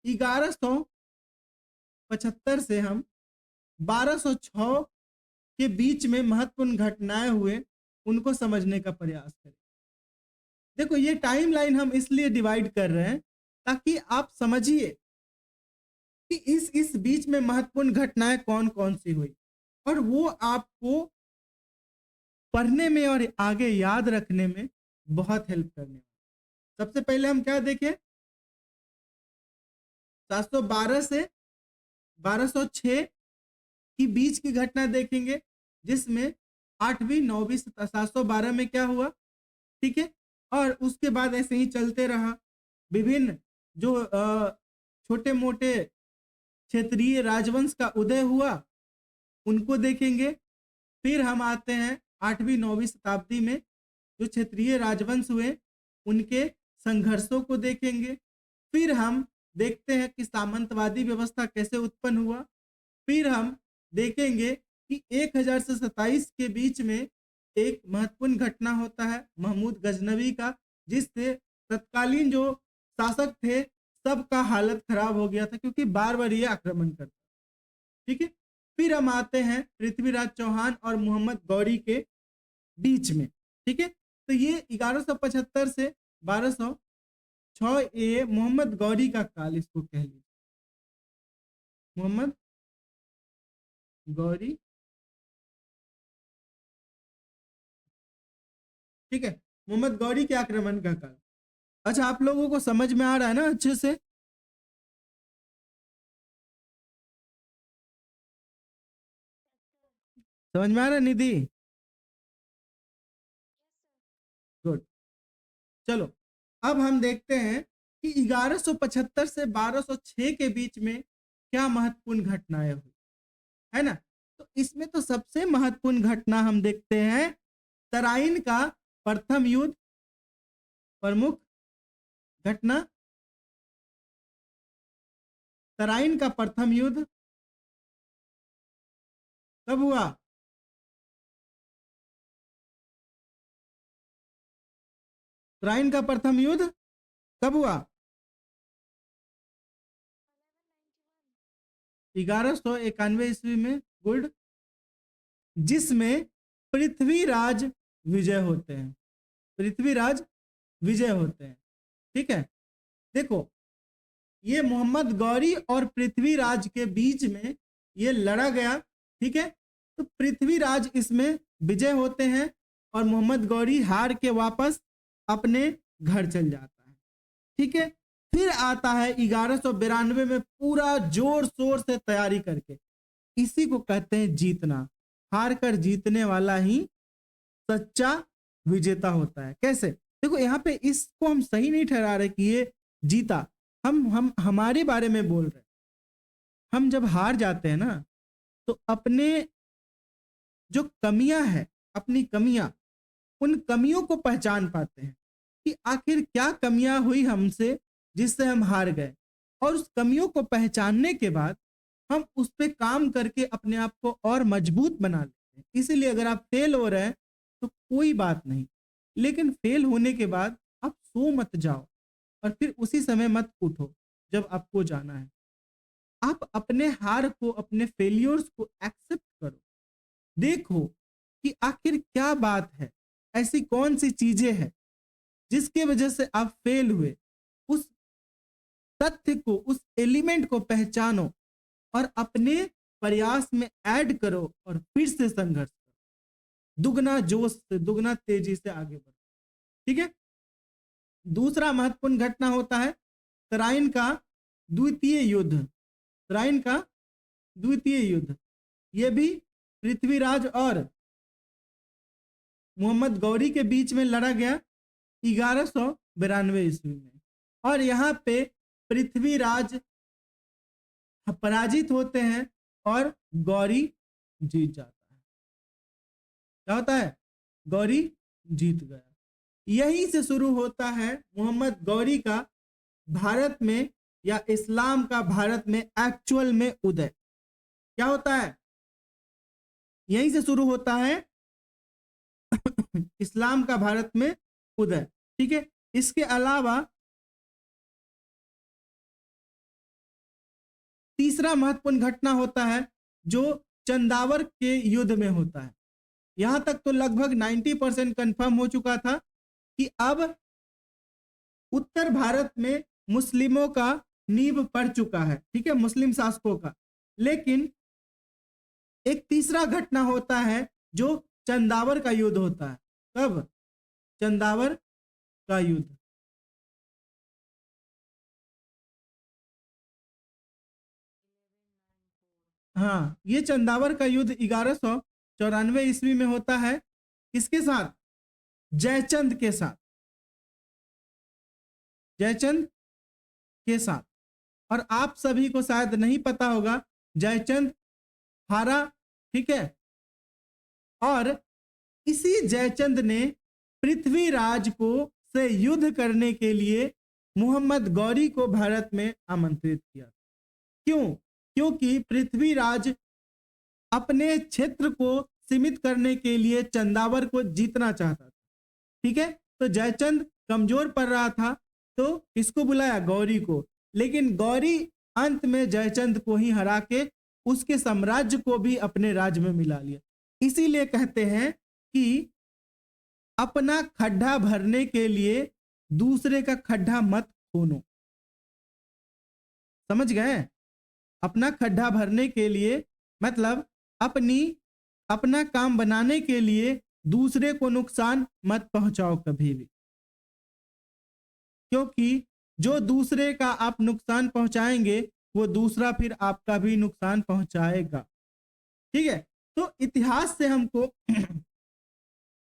1175 से हम 1206 के बीच में महत्वपूर्ण घटनाएं हुए, उनको समझने का प्रयास करें। देखो ये टाइमलाइन हम इसलिए डिवाइड कर रहे हैं ताकि आप समझिए कि इस बीच में महत्वपूर्ण घटनाएं कौन कौन सी हुई और वो आपको पढ़ने में और आगे याद रखने में बहुत हेल्प करने वाला। सबसे पहले हम क्या देखें, 712 से 1206 की बीच की घटना देखेंगे, जिसमें 8वीं 9वीं 712 में क्या हुआ, ठीक है। और उसके बाद ऐसे ही चलते रहा, विभिन्न जो छोटे मोटे क्षेत्रीय राजवंश का उदय हुआ उनको देखेंगे। फिर हम आते हैं 8वीं 9वीं शताब्दी में जो क्षेत्रीय राजवंश हुए उनके संघर्षों को देखेंगे। फिर हम देखते हैं कि सामंतवादी व्यवस्था कैसे उत्पन्न हुआ। फिर हम देखेंगे कि 1000 से 27 के बीच में एक महत्वपूर्ण घटना होता है महमूद गजनवी का, जिससे तत्कालीन जो शासक थे सबका हालत खराब हो गया था, क्योंकि बार बार ये आक्रमण करता, ठीक है। फिर हम आते हैं पृथ्वीराज चौहान और मोहम्मद गौरी के बीच में, ठीक है। तो ये 1175 से 1206 ये मोहम्मद गौरी का काल इसको कह लीजिए, मोहम्मद गौरी, ठीक है, मोहम्मद गौरी के आक्रमण का काल। अच्छा, आप लोगों को समझ में आ रहा है ना अच्छे से? समझ में आ रहा है निधि? गुड। चलो अब हम देखते हैं कि 1175 से 1206 के बीच में क्या महत्वपूर्ण घटनाएं हुई, है ना। तो इसमें तो सबसे महत्वपूर्ण घटना हम देखते हैं तराइन का प्रथम युद्ध, प्रमुख घटना तराइन का प्रथम युद्ध कब हुआ? तराइन का प्रथम युद्ध कब हुआ? 1191 ईस्वी में, गुड, जिसमें पृथ्वीराज विजय होते हैं, पृथ्वीराज विजय होते हैं, ठीक है। देखो, ये मोहम्मद गौरी और पृथ्वीराज के बीच में ये लड़ा गया, ठीक है। तो पृथ्वीराज इसमें विजय होते हैं और मोहम्मद गौरी हार के वापस अपने घर चल जाता है, ठीक है। फिर आता है 1192 में पूरा जोर शोर से तैयारी करके, इसी को कहते हैं जीतना। हार कर जीतने वाला ही सच्चा विजेता होता है। कैसे? देखो, यहाँ पे इसको हम सही नहीं ठहरा रहे कि ये जीता, हम हमारे बारे में बोल रहे हैं। हम जब हार जाते हैं ना, तो अपने जो कमियां है, अपनी कमियां, उन कमियों को पहचान पाते हैं कि आखिर क्या कमियां हुई हमसे जिससे हम हार गए, और उस कमियों को पहचानने के बाद हम उस पर काम करके अपने आप को और मजबूत बना लेते हैं। इसीलिए अगर आप फेल हो रहे हैं तो कोई बात नहीं, लेकिन फेल होने के बाद आप सो मत जाओ और फिर उसी समय मत उठो जब आपको जाना है। आप अपने हार को, अपने फेलियर्स को एक्सेप्ट करो, देखो कि आखिर क्या बात है, ऐसी कौन सी चीजें हैं जिसके वजह से आप फेल हुए। उस तथ्य को, उस एलिमेंट को पहचानो और अपने प्रयास में ऐड करो और फिर से संघर्ष करो, दुगना जोश से, दुगना तेजी से आगे बढ़ो, ठीक है। दूसरा महत्वपूर्ण घटना होता है तराइन का द्वितीय युद्ध, तराइन का द्वितीय युद्ध। यह भी पृथ्वीराज और मोहम्मद गौरी के बीच में लड़ा गया 1192 ईस्वी में, और यहाँ पे पृथ्वीराज पराजित होते हैं और गौरी जीत जाता है। क्या होता है? गौरी जीत गया। यहीं से शुरू होता है मोहम्मद गौरी का भारत में, या इस्लाम का भारत में एक्चुअल में उदय। क्या होता है? यहीं से शुरू होता है इस्लाम का भारत में उदय, ठीक है। इसके अलावा तीसरा महत्वपूर्ण घटना होता है जो चंदावर के युद्ध में होता है। यहां तक तो लगभग 90% कंफर्म हो चुका था कि अब उत्तर भारत में मुस्लिमों का नींव पड़ चुका है, ठीक है, मुस्लिम शासकों का। लेकिन एक तीसरा घटना होता है जो चंदावर का युद्ध होता है। कब? चंदावर का युद्ध। हाँ, ये चंदावर का युद्ध 1194 में होता है। किसके साथ? जयचंद के साथ, जयचंद के साथ। और आप सभी को शायद नहीं पता होगा, जयचंद हारा, ठीक है। और इसी जयचंद ने पृथ्वीराज को से युद्ध करने के लिए मोहम्मद गौरी को भारत में आमंत्रित किया। क्यों? क्योंकि पृथ्वीराज अपने क्षेत्र को सीमित करने के लिए चंदावर को जीतना चाहता था, ठीक है। तो जयचंद कमजोर पड़ रहा था, तो इसको बुलाया, गौरी को। लेकिन गौरी अंत में जयचंद को ही हरा के उसके साम्राज्य को भी अपने राज्य में मिला लिया। इसीलिए कहते हैं कि अपना खड्डा भरने के लिए दूसरे का खड्डा मत खोनो। समझ गए? अपना खड्डा भरने के लिए मतलब अपना काम बनाने के लिए दूसरे को नुकसान मत पहुंचाओ कभी भी, क्योंकि जो दूसरे का आप नुकसान पहुंचाएंगे वो दूसरा फिर आपका भी नुकसान पहुंचाएगा, ठीक है। तो इतिहास से हमको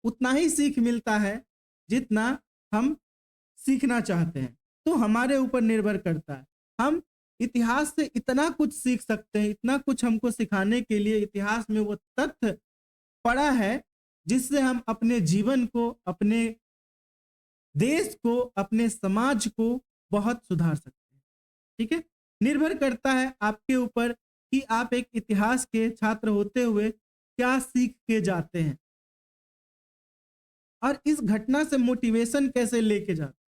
उतना ही सीख मिलता है जितना हम सीखना चाहते हैं। तो हमारे ऊपर निर्भर करता है, हम इतिहास से इतना कुछ सीख सकते हैं, इतना कुछ हमको सिखाने के लिए इतिहास में वो तथ्य पड़ा है जिससे हम अपने जीवन को, अपने देश को, अपने समाज को बहुत सुधार सकते हैं, ठीक है। निर्भर करता है आपके ऊपर कि आप एक इतिहास के छात्र होते हुए क्या सीख के जाते हैं और इस घटना से मोटिवेशन कैसे लेके जाते हैं।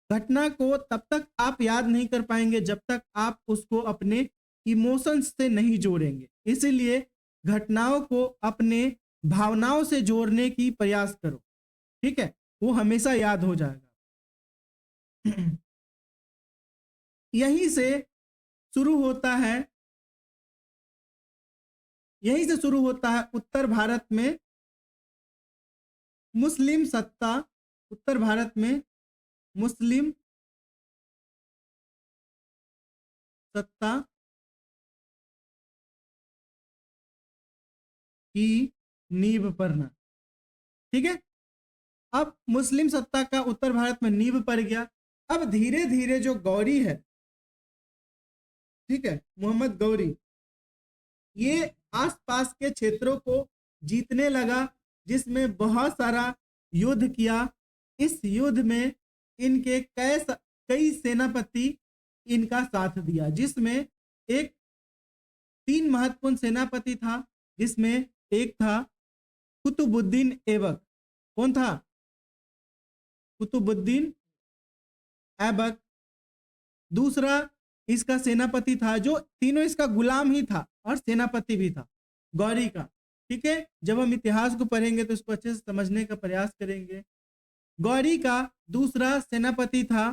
घटना को तब तक आप याद नहीं कर पाएंगे जब तक आप उसको अपने इमोशंस से नहीं जोड़ेंगे। इसीलिए घटनाओं को अपने भावनाओं से जोड़ने की प्रयास करो, ठीक है, वो हमेशा याद हो जाएगा। यहीं से शुरू होता है, यहीं से शुरू होता है उत्तर भारत में मुस्लिम सत्ता, उत्तर भारत में मुस्लिम सत्ता की नींव पड़ना, ठीक है। अब मुस्लिम सत्ता का उत्तर भारत में नींव पड़ गया। अब धीरे धीरे जो गौरी है, ठीक है, मोहम्मद गौरी, ये आसपास के क्षेत्रों को जीतने लगा, जिसमें बहुत सारा युद्ध किया। इस युद्ध में इनके कई सेनापति इनका साथ दिया, जिसमें एक 3 महत्वपूर्ण सेनापति था, जिसमें एक था कुतुबुद्दीन ऐबक। कौन था? कुतुबुद्दीन ऐबक। दूसरा इसका सेनापति था, जो तीनों इसका गुलाम ही था और सेनापति भी था, गौरी का, ठीक है। जब हम इतिहास को पढ़ेंगे तो इसको अच्छे से समझने का प्रयास करेंगे। गौरी का दूसरा सेनापति था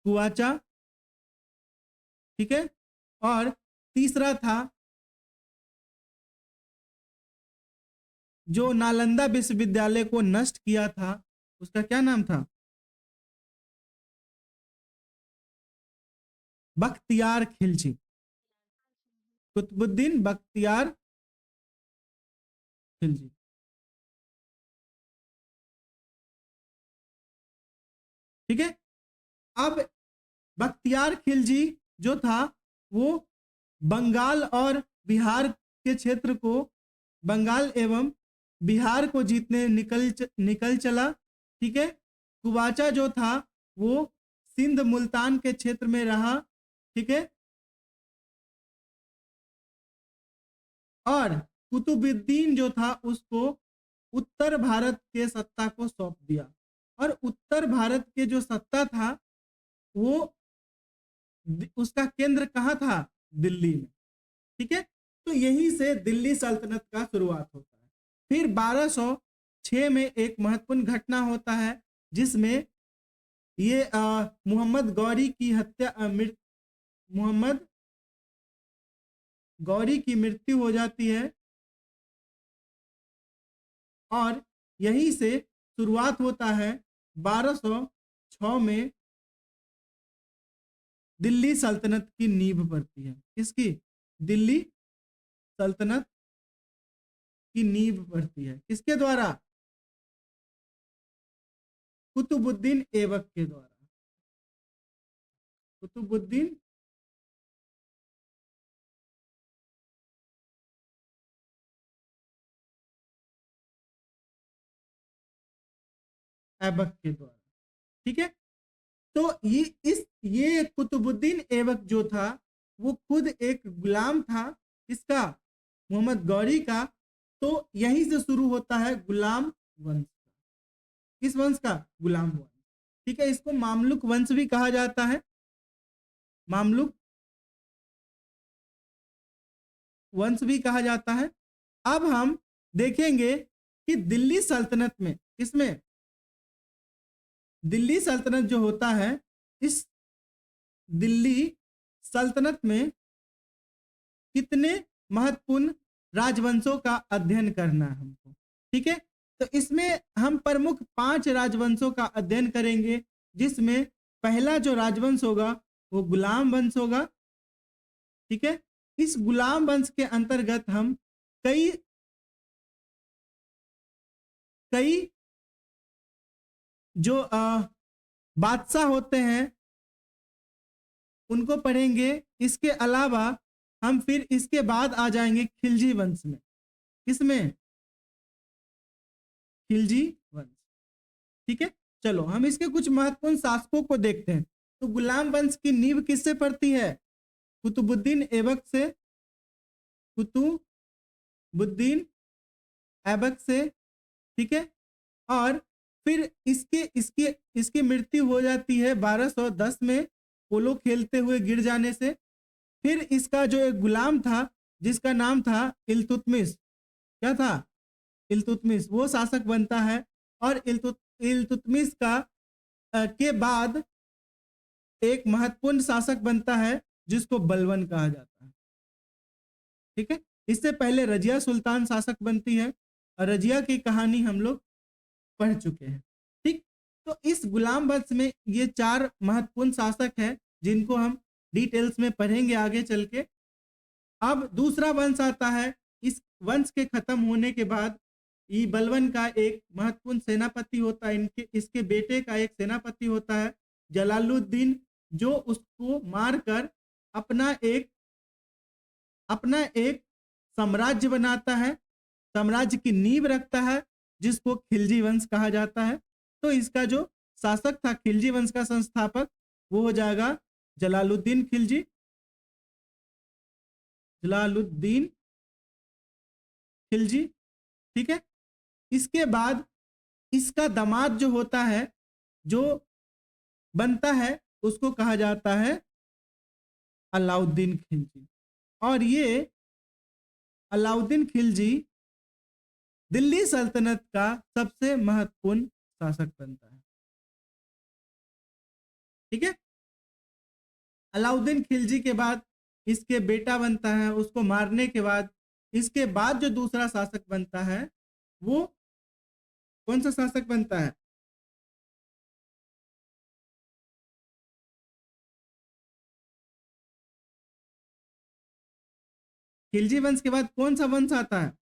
कुवाचा, ठीक है। और तीसरा था जो नालंदा विश्वविद्यालय को नष्ट किया था, उसका क्या नाम था? बख्तियार खिलजी, कुतुबुद्दीन बख्तियार खिलजी, ठीक है। अब बख्तियार खिलजी जो था वो बंगाल और बिहार के क्षेत्र को, बंगाल एवं बिहार को जीतने निकल चला, ठीक है। कुवाचा जो था वो सिंध मुल्तान के क्षेत्र में रहा, ठीक है। और कुतुबुद्दीन जो था उसको उत्तर भारत के सत्ता को सौंप दिया। और उत्तर भारत के जो सत्ता था वो उसका केंद्र कहाँ था? दिल्ली में, ठीक है। तो यहीं से दिल्ली सल्तनत का शुरुआत होता है। फिर 1206 में एक महत्वपूर्ण घटना होता है, जिसमें ये मोहम्मद गौरी की हत्या, मोहम्मद गौरी की मृत्यु हो जाती है और यहीं से शुरुआत होता है 1206 में दिल्ली सल्तनत की नींव पड़ती है। किसकी? दिल्ली सल्तनत की नींव पड़ती है। किसके द्वारा? कुतुबुद्दीन ऐबक के द्वारा। कुतुबुद्दीन ऐबक के द्वारा। ठीक है, तो ये कुतुबुद्दीन ऐबक जो था वो खुद एक गुलाम था। किसका? मोहम्मद गौरी का। तो यहीं से शुरू होता है गुलाम वंश। किस वंश का? गुलाम वंश। ठीक है, इसको मामलुक वंश भी कहा जाता है। मामलुक वंश भी कहा जाता है। अब हम देखेंगे कि दिल्ली सल्तनत में, इसमें दिल्ली सल्तनत जो होता है, इस दिल्ली सल्तनत में कितने महत्वपूर्ण राजवंशों का अध्ययन करना है हमको। ठीक है, तो इसमें हम प्रमुख 5 राजवंशों का अध्ययन करेंगे, जिसमें पहला जो राजवंश होगा वो गुलाम वंश होगा। ठीक है, इस गुलाम वंश के अंतर्गत हम कई कई जो बादशाह होते हैं उनको पढ़ेंगे। इसके अलावा हम फिर इसके बाद आ जाएंगे खिलजी वंश में। किसमें? खिलजी वंश। ठीक है, चलो हम इसके कुछ महत्वपूर्ण शासकों को देखते हैं। तो गुलाम वंश की नींव किससे पड़ती है? कुतुबुद्दीन ऐबक से। कुतुबुद्दीन ऐबक से। ठीक है, और फिर इसके इसकी इसकी मृत्यु हो जाती है 1210 में पोलो खेलते हुए गिर जाने से। फिर इसका जो एक गुलाम था जिसका नाम था इल्तुतमिश, क्या था? इल्तुतमिश, वो शासक बनता है। और इल्तुतमिश का के बाद एक महत्वपूर्ण शासक बनता है जिसको बलबन कहा जाता है। ठीक है, इससे पहले रजिया सुल्तान शासक बनती है और रजिया की कहानी हम लोग पढ़ चुके हैं। ठीक, तो इस गुलाम वंश में ये 4 महत्वपूर्ण शासक हैं जिनको हम डिटेल्स में पढ़ेंगे आगे चल के। अब दूसरा वंश आता है। इस वंश के खत्म होने के बाद ये बलबन का एक महत्वपूर्ण सेनापति होता है, इनके इसके बेटे का एक सेनापति होता है जलालुद्दीन, जो उसको मारकर अपना एक साम्राज्य बनाता है, साम्राज्य की नींव रखता है, जिसको खिलजी वंश कहा जाता है। तो इसका जो शासक था, खिलजी वंश का संस्थापक, वो हो जाएगा जलालुद्दीन खिलजी। जलालुद्दीन खिलजी। ठीक है, इसके बाद इसका दामाद जो होता है, जो बनता है, उसको कहा जाता है अलाउद्दीन खिलजी। और ये अलाउद्दीन खिलजी दिल्ली सल्तनत का सबसे महत्वपूर्ण शासक बनता है। ठीक है, अलाउद्दीन खिलजी के बाद इसके बेटा बनता है। उसको मारने के बाद इसके बाद जो दूसरा शासक बनता है वो कौन सा शासक बनता है? खिलजी वंश के बाद कौन सा वंश आता है?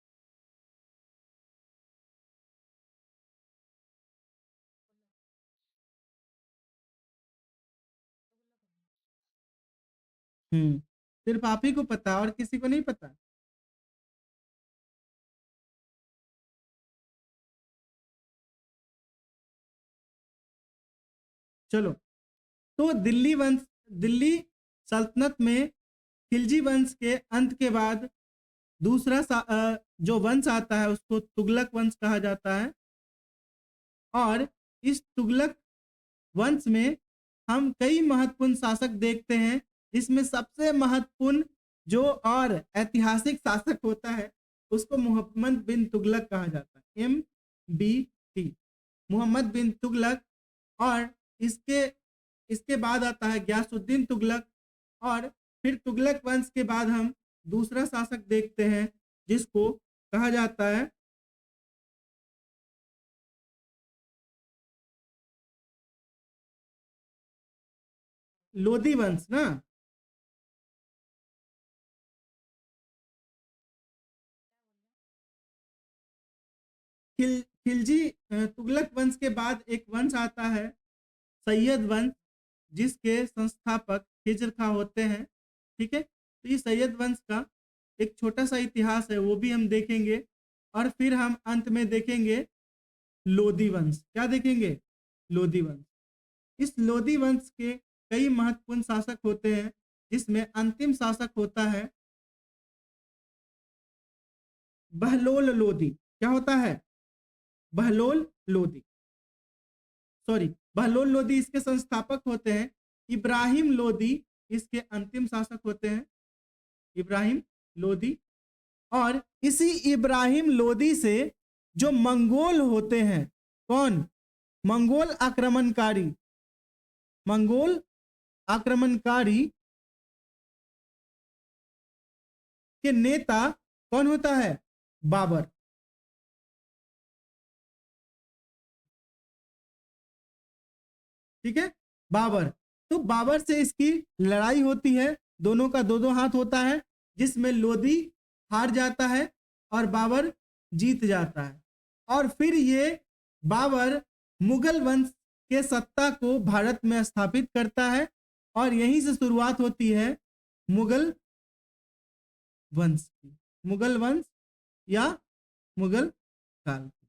सिर्फ आप ही को पता और किसी को नहीं पता। चलो, तो दिल्ली सल्तनत में खिलजी वंश के अंत के बाद दूसरा जो वंश आता है उसको तुगलक वंश कहा जाता है। और इस तुगलक वंश में हम कई महत्वपूर्ण शासक देखते हैं। इसमें सबसे महत्वपूर्ण जो और ऐतिहासिक शासक होता है उसको मोहम्मद बिन तुगलक कहा जाता है। MBT, मोहम्मद बिन तुगलक। और इसके इसके बाद आता है गयासुद्दीन तुगलक। और फिर तुगलक वंश के बाद हम दूसरा शासक देखते हैं जिसको कहा जाता है लोधी वंश ना। खिलजी तुगलक वंश के बाद एक वंश आता है सैयद वंश, जिसके संस्थापक हिज्र खां होते हैं। ठीक है, तो ये सैयद वंश का एक छोटा सा इतिहास है, वो भी हम देखेंगे। और फिर हम अंत में देखेंगे लोधी वंश। क्या देखेंगे? लोधी वंश। इस लोधी वंश के कई महत्वपूर्ण शासक होते हैं, जिसमें अंतिम शासक होता है बहलोल लोधी। क्या होता है? बहलोल लोधी, सॉरी, बहलोल लोधी इसके संस्थापक होते हैं। इब्राहिम लोधी इसके अंतिम शासक होते हैं, इब्राहिम लोधी। और इसी इब्राहिम लोधी से जो मंगोल होते हैं, कौन? मंगोल आक्रमणकारी, मंगोल आक्रमणकारी के नेता कौन होता है? बाबर। ठीक है, बाबर। तो बाबर से इसकी लड़ाई होती है, दोनों का दो दो हाथ होता है, जिसमें लोधी हार जाता है और बाबर जीत जाता है। और फिर ये बाबर मुगल वंश के सत्ता को भारत में स्थापित करता है, और यहीं से शुरुआत होती है मुगल वंश की, मुगल वंश या मुगल काल की।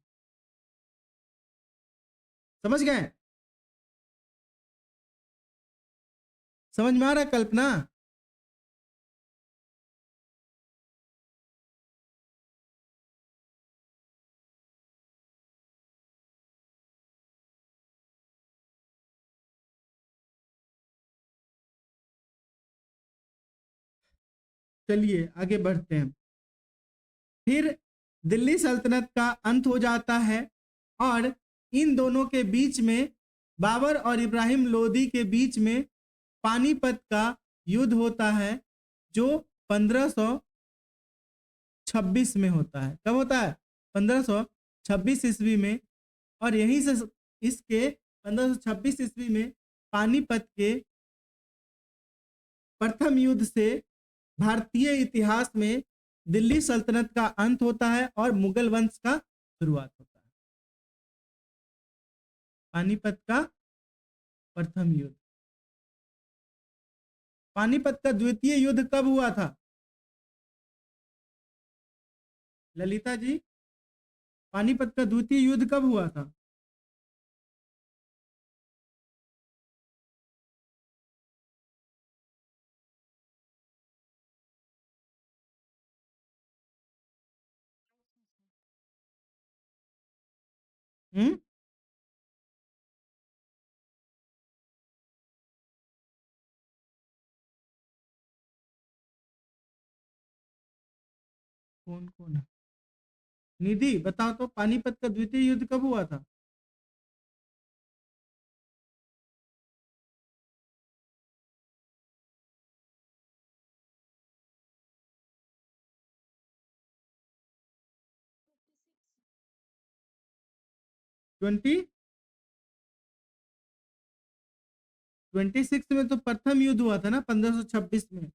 समझ गए? समझ में आ रहा है कल्पना? चलिए आगे बढ़ते हैं। फिर दिल्ली सल्तनत का अंत हो जाता है, और इन दोनों के बीच में, बाबर और इब्राहिम लोदी के बीच में पानीपत का युद्ध होता है, जो 1526 में होता है। कब होता है? 1526 ईस्वी में। और यहीं से इसके 1526 ईस्वी में पानीपत के प्रथम युद्ध से भारतीय इतिहास में दिल्ली सल्तनत का अंत होता है और मुगल वंश का शुरुआत होता है। पानीपत का प्रथम युद्ध। पानीपत का द्वितीय युद्ध कब हुआ था ललिता जी? पानीपत का द्वितीय युद्ध कब हुआ था? हम्म, कौन कौन है? निधि बताओ तो, पानीपत का द्वितीय युद्ध कब हुआ था? ट्वेंटी 26 में तो प्रथम युद्ध हुआ था ना, 1526 में।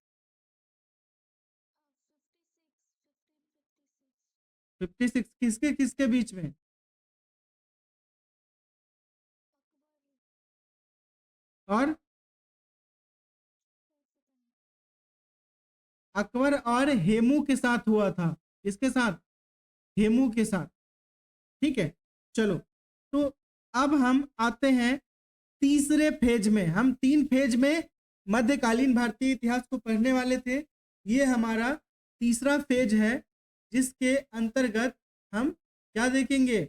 56 किसके किसके बीच में? और अकबर और हेमू के साथ हुआ था। किसके साथ? हेमू के साथ। ठीक है, चलो। तो अब हम आते हैं तीसरे फेज में। हम 3 फेज में मध्यकालीन भारतीय इतिहास को पढ़ने वाले थे, ये हमारा तीसरा फेज है, जिसके अंतर्गत हम क्या देखेंगे?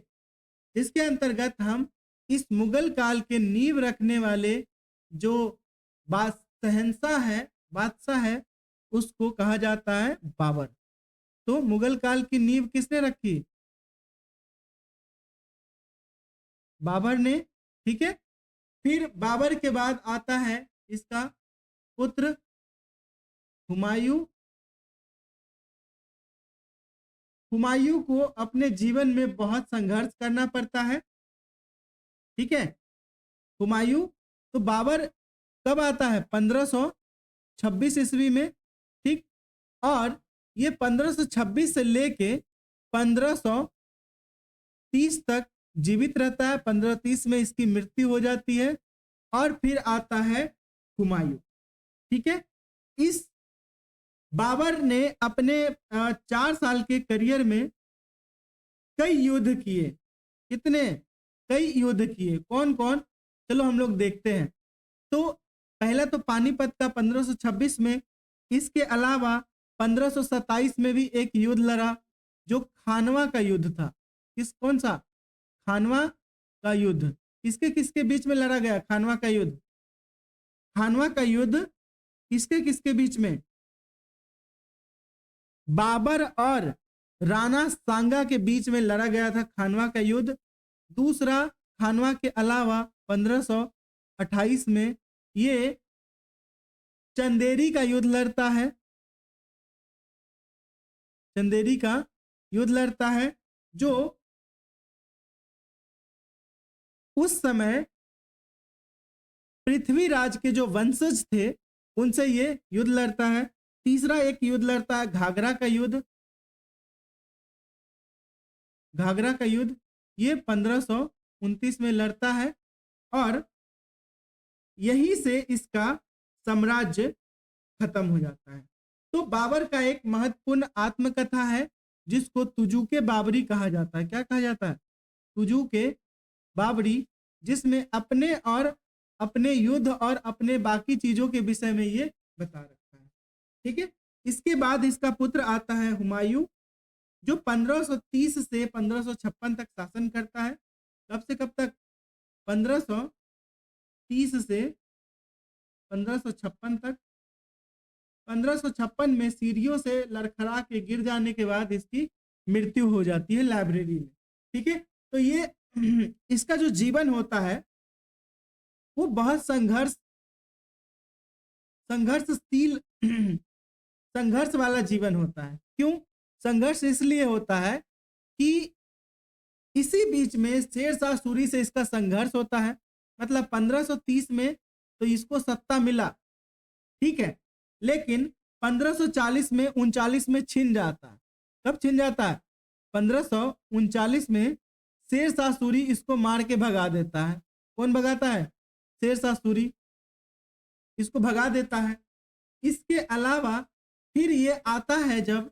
जिसके अंतर्गत हम इस मुगल काल के नींव रखने वाले जो बादशाह है, उसको कहा जाता है बाबर। तो मुगल काल की नींव किसने रखी? बाबर ने। ठीक है, फिर बाबर के बाद आता है इसका पुत्र हुमायूं, हुमायूं को अपने जीवन में बहुत संघर्ष करना पड़ता है। ठीक है, हुमायूं तो बाबर कब आता है? 1526 ईस्वी में। ठीक, और ये 1526 से लेके 1530 तक जीवित रहता है। 1530 में इसकी मृत्यु हो जाती है और फिर आता है हुमायूं। ठीक है, इस बाबर ने अपने 4 साल के करियर में कई युद्ध किए। कितने? कई युद्ध किए। कौन कौन? चलो हम लोग देखते हैं। तो पहला तो पानीपत का 1526 में, इसके अलावा 1527 में भी एक युद्ध लड़ा जो खानवा का युद्ध था। कौन सा? खानवा का युद्ध। किसके किसके बीच में लड़ा गया खानवा का युद्ध? खानवा का युद्ध किसके किसके बीच में? बाबर और राणा सांगा के बीच में लड़ा गया था खानवा का युद्ध। दूसरा, खानवा के अलावा 1528 में ये चंदेरी का युद्ध लड़ता है। चंदेरी का युद्ध लड़ता है जो उस समय पृथ्वीराज के जो वंशज थे उनसे ये युद्ध लड़ता है। तीसरा एक युद्ध लड़ता है घाघरा का युद्ध। घाघरा का युद्ध ये 1529 में लड़ता है और यहीं से इसका साम्राज्य खत्म हो जाता है। तो बाबर का एक महत्वपूर्ण आत्मकथा है जिसको तुजुके बाबरी कहा जाता है। क्या कहा जाता है? तुजुके बाबरी, जिसमें अपने और अपने युद्ध और अपने बाकी चीजों के विषय में ये बता रखा है। ठीक है, इसके बाद इसका पुत्र आता है हुमायूं जो 1530 से 1556 तक शासन करता है। कब से कब तक? 1530 से 1556 तक। 1556 में सीढ़ियों से लड़खड़ा के गिर जाने के बाद इसकी मृत्यु हो जाती है लाइब्रेरी में। ठीक है, तो ये इसका जो जीवन होता है वो बहुत संघर्षशील संघर्ष वाला जीवन होता है। क्यों संघर्ष? इसलिए होता है कि इसी बीच में शेरशाह सूरी से इसका संघर्ष होता है। मतलब 1530 में तो इसको सत्ता मिला, ठीक है, लेकिन 1540 में 39 में छिन जाता है। कब छिन जाता है? 1539 में शेरशाह सूरी इसको मार के भगा देता है। कौन भगाता है? शेरशाह सूरी इसको भगा देता है। इसके अलावा फिर ये आता है जब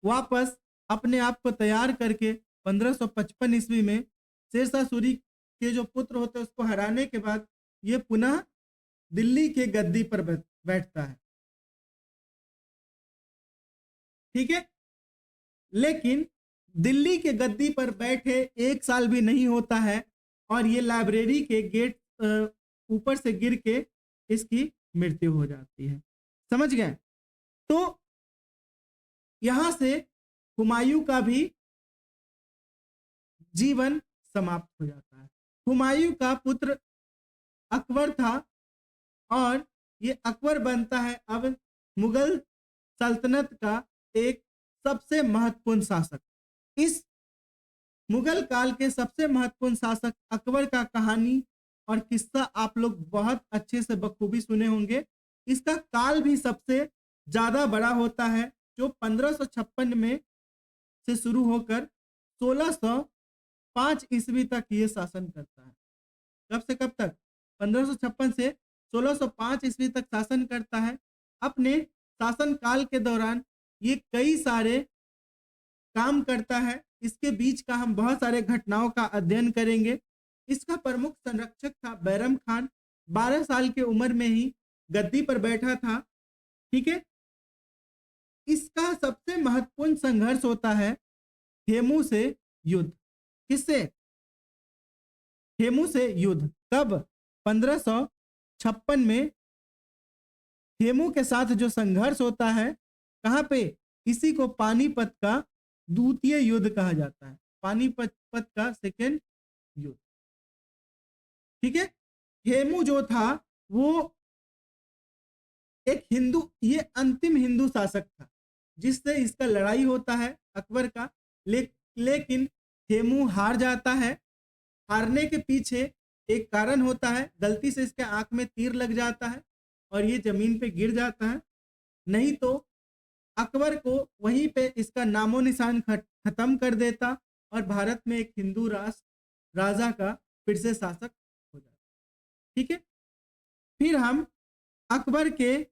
वापस अपने आप को तैयार करके 1555 ईस्वी में शेरशाह सूरी के जो पुत्र होते हैं उसको हराने के बाद ये पुनः दिल्ली के गद्दी पर बैठता है। ठीक है, लेकिन दिल्ली के गद्दी पर बैठे 1 साल भी नहीं होता है और ये लाइब्रेरी के गेट ऊपर से गिर के इसकी मृत्यु हो जाती है। समझ गए? तो यहां से हुमायूं का भी जीवन समाप्त हो जाता है। हुमायूं का पुत्र अकबर था और ये अकबर बनता है अब मुगल सल्तनत का एक सबसे महत्वपूर्ण शासक। इस मुगल काल के सबसे महत्वपूर्ण शासक अकबर का कहानी और किस्सा आप लोग बहुत अच्छे से बखूबी सुने होंगे। इसका काल भी सबसे ज्यादा बड़ा होता है जो 1556 में से शुरू होकर 1605 ईस्वी तक ये शासन करता है। कब से कब तक? 1556 से 1605 ईस्वी तक शासन करता है। अपने शासन काल के दौरान ये कई सारे काम करता है। इसके बीच का हम बहुत सारे घटनाओं का अध्ययन करेंगे। इसका प्रमुख संरक्षक था बैरम खान। 12 साल की उम्र में ही गद्दी पर बैठा था। ठीक है, इसका सबसे महत्वपूर्ण संघर्ष होता है हेमू से युद्ध। किससे? हेमू से युद्ध। कब? 1556 में हेमू के साथ जो संघर्ष होता है, कहां पे? इसी को पानीपत का द्वितीय युद्ध कहा जाता है। पानीपत का सेकेंड युद्ध। ठीक है, हेमू जो था वो एक हिंदू, ये अंतिम हिंदू शासक था जिससे इसका लड़ाई होता है अकबर का। लेकिन हेमू हार जाता है। हारने के पीछे एक कारण होता है, गलती से इसके आंख में तीर लग जाता है और ये जमीन पे गिर जाता है। नहीं तो अकबर को वहीं पे इसका नामो निशान खत्म कर देता और भारत में एक हिंदू राष्ट्र राजा का फिर से शासक हो जाता। ठीक है, फिर हम अकबर के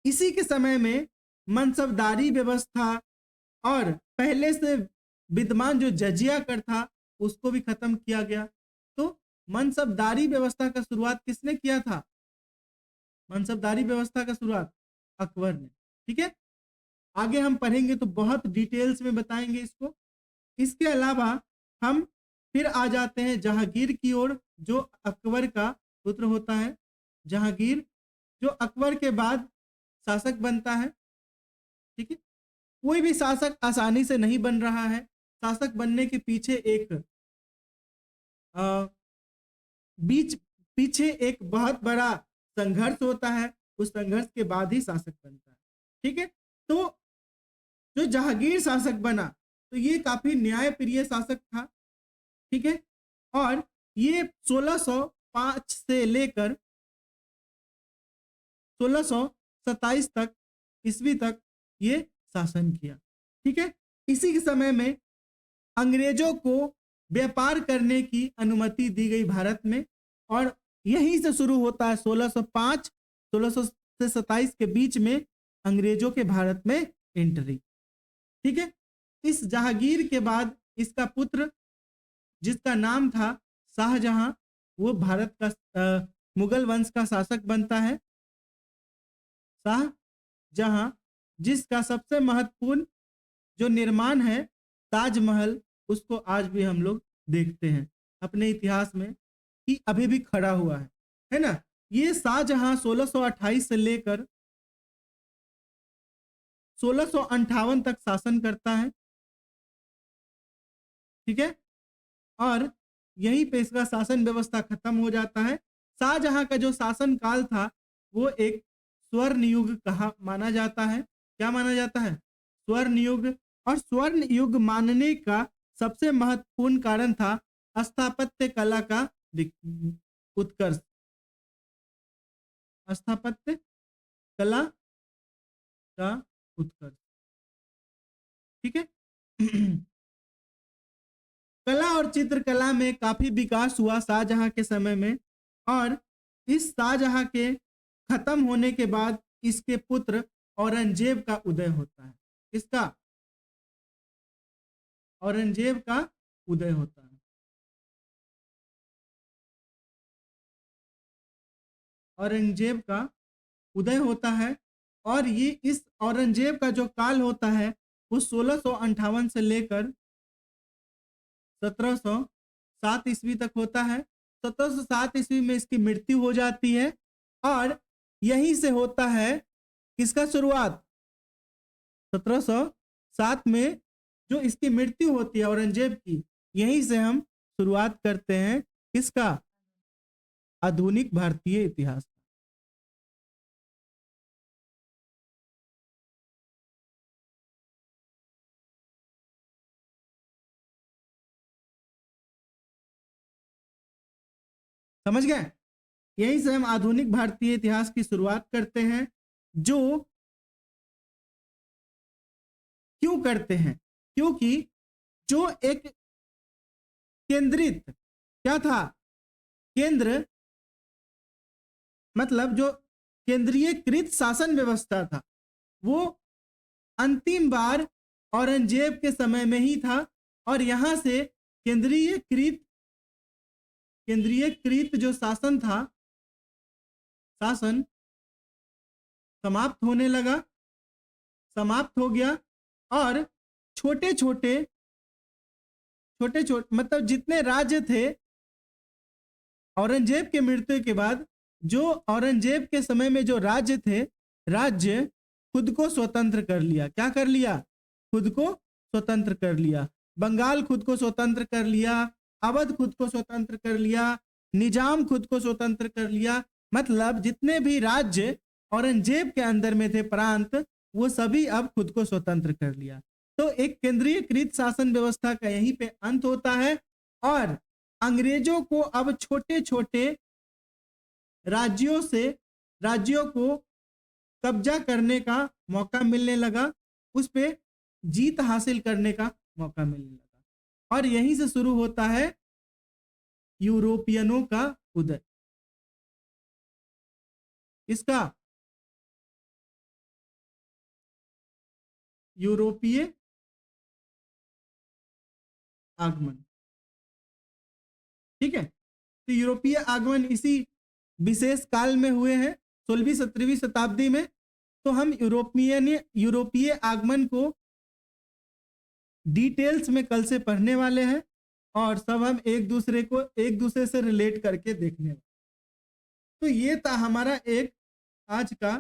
इसी के समय में मनसबदारी व्यवस्था और पहले से विद्यमान जो जजिया कर था उसको भी खत्म किया गया। तो मनसबदारी व्यवस्था का शुरुआत किसने किया था? मनसबदारी व्यवस्था का शुरुआत अकबर ने। ठीक है, आगे हम पढ़ेंगे तो बहुत डिटेल्स में बताएंगे इसको। इसके अलावा हम फिर आ जाते हैं जहांगीर की ओर, जो अकबर का पुत्र होता है। जहांगीर जो अकबर के बाद शासक बनता है। ठीक है, कोई भी शासक आसानी से नहीं बन रहा है। शासक बनने के पीछे एक पीछे एक बहुत बड़ा संघर्ष होता है। उस संघर्ष के बाद ही शासक बनता है। ठीक है, तो जो जहांगीर शासक बना तो ये काफी न्यायप्रिय शासक था। ठीक है, और ये 1605 से लेकर 1627 तक ईस्वी तक ये शासन किया। ठीक है, इसी के समय में अंग्रेजों को व्यापार करने की अनुमति दी गई भारत में और यहीं से शुरू होता है 1605 1627 के बीच में अंग्रेजों के भारत में एंट्री। ठीक है, इस जहांगीर के बाद इसका पुत्र जिसका नाम था शाहजहां, वो भारत का मुगल वंश का शासक बनता है। शाहजहां जिसका सबसे महत्वपूर्ण जो निर्माण है ताजमहल, उसको आज भी हम लोग देखते हैं अपने इतिहास में कि अभी भी खड़ा हुआ है ना। ये शाहजहां 1628 से लेकर 1658 तक शासन करता है। ठीक है, और यहीं पे इसका शासन व्यवस्था खत्म हो जाता है। शाहजहां का जो शासन काल था वो एक स्वर्ण युग कहा माना जाता है। क्या माना जाता है? स्वर्ण युग। और स्वर्ण युग मानने का सबसे महत्वपूर्ण कारण था स्थापत्य कला का उत्कर्ष। स्थापत्य कला का उत्कर्ष। ठीक है, कला और चित्रकला में काफी विकास हुआ शाहजहां के समय में। और इस शाहजहां के खत्म होने के बाद इसके पुत्र औरंगजेब का उदय होता है। किसका? औरंगजेब का उदय होता है। औरंगजेब का उदय होता है और ये इस औरंगजेब का जो काल होता है वो 1658 से लेकर 1707 ईस्वी तक होता है। 1707 ईस्वी में इसकी मृत्यु हो जाती है और यहीं से होता है किसका शुरुआत? 1707 में जो इसकी मृत्यु होती है औरंगजेब की, यहीं से हम शुरुआत करते हैं किसका? आधुनिक भारतीय इतिहास। समझ गए? यहीं से हम आधुनिक भारतीय इतिहास की शुरुआत करते हैं। जो क्यों करते हैं? क्योंकि जो एक केंद्रित क्या था? केंद्र मतलब जो केंद्रीयकृत शासन व्यवस्था था वो अंतिम बार औरंगजेब के समय में ही था और यहां से केंद्रीयकृत जो शासन था, शासन समाप्त होने लगा, समाप्त हो गया और छोटे छोटे मतलब जितने राज्य थे औरंगजेब के मृत्यु के बाद, जो औरंगजेब के समय में जो राज्य थे, राज्य खुद को स्वतंत्र कर लिया। क्या कर लिया? खुद को स्वतंत्र कर लिया। बंगाल खुद को स्वतंत्र कर लिया, अवध खुद को स्वतंत्र कर लिया, निजाम खुद को स्वतंत्र कर लिया। मतलब जितने भी राज्य औरंगजेब के अंदर में थे, प्रांत, वो सभी अब खुद को स्वतंत्र कर लिया। तो एक केंद्रीयकृत शासन व्यवस्था का यहीं पे अंत होता है और अंग्रेजों को अब छोटे छोटे राज्यों को कब्जा करने का मौका मिलने लगा, उस पे जीत हासिल करने का मौका मिलने लगा और यहीं से शुरू होता है यूरोपियनों का उदय। इसका यूरोपीय आगमन, ठीक है। तो यूरोपीय आगमन इसी विशेष काल में हुए हैं 16वीं-17वीं शताब्दी में। तो हम यूरोपीय आगमन को डिटेल्स में कल से पढ़ने वाले हैं और सब हम एक दूसरे से रिलेट करके देखने वाले। तो ये था हमारा एक आज का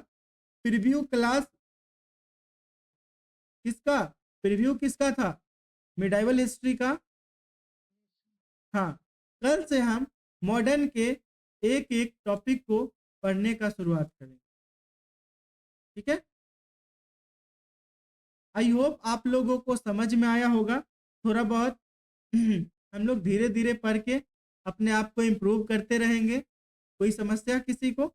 प्रीव्यू क्लास। किसका था? मिडाइवल हिस्ट्री का। हाँ, कल से हम मॉडर्न के एक एक टॉपिक को पढ़ने का शुरुआत करेंगे, ठीक है। आई होप आप लोगों को समझ में आया होगा थोड़ा बहुत। हम लोग धीरे धीरे पढ़ के अपने आप को इम्प्रूव करते रहेंगे। कोई समस्या किसी को?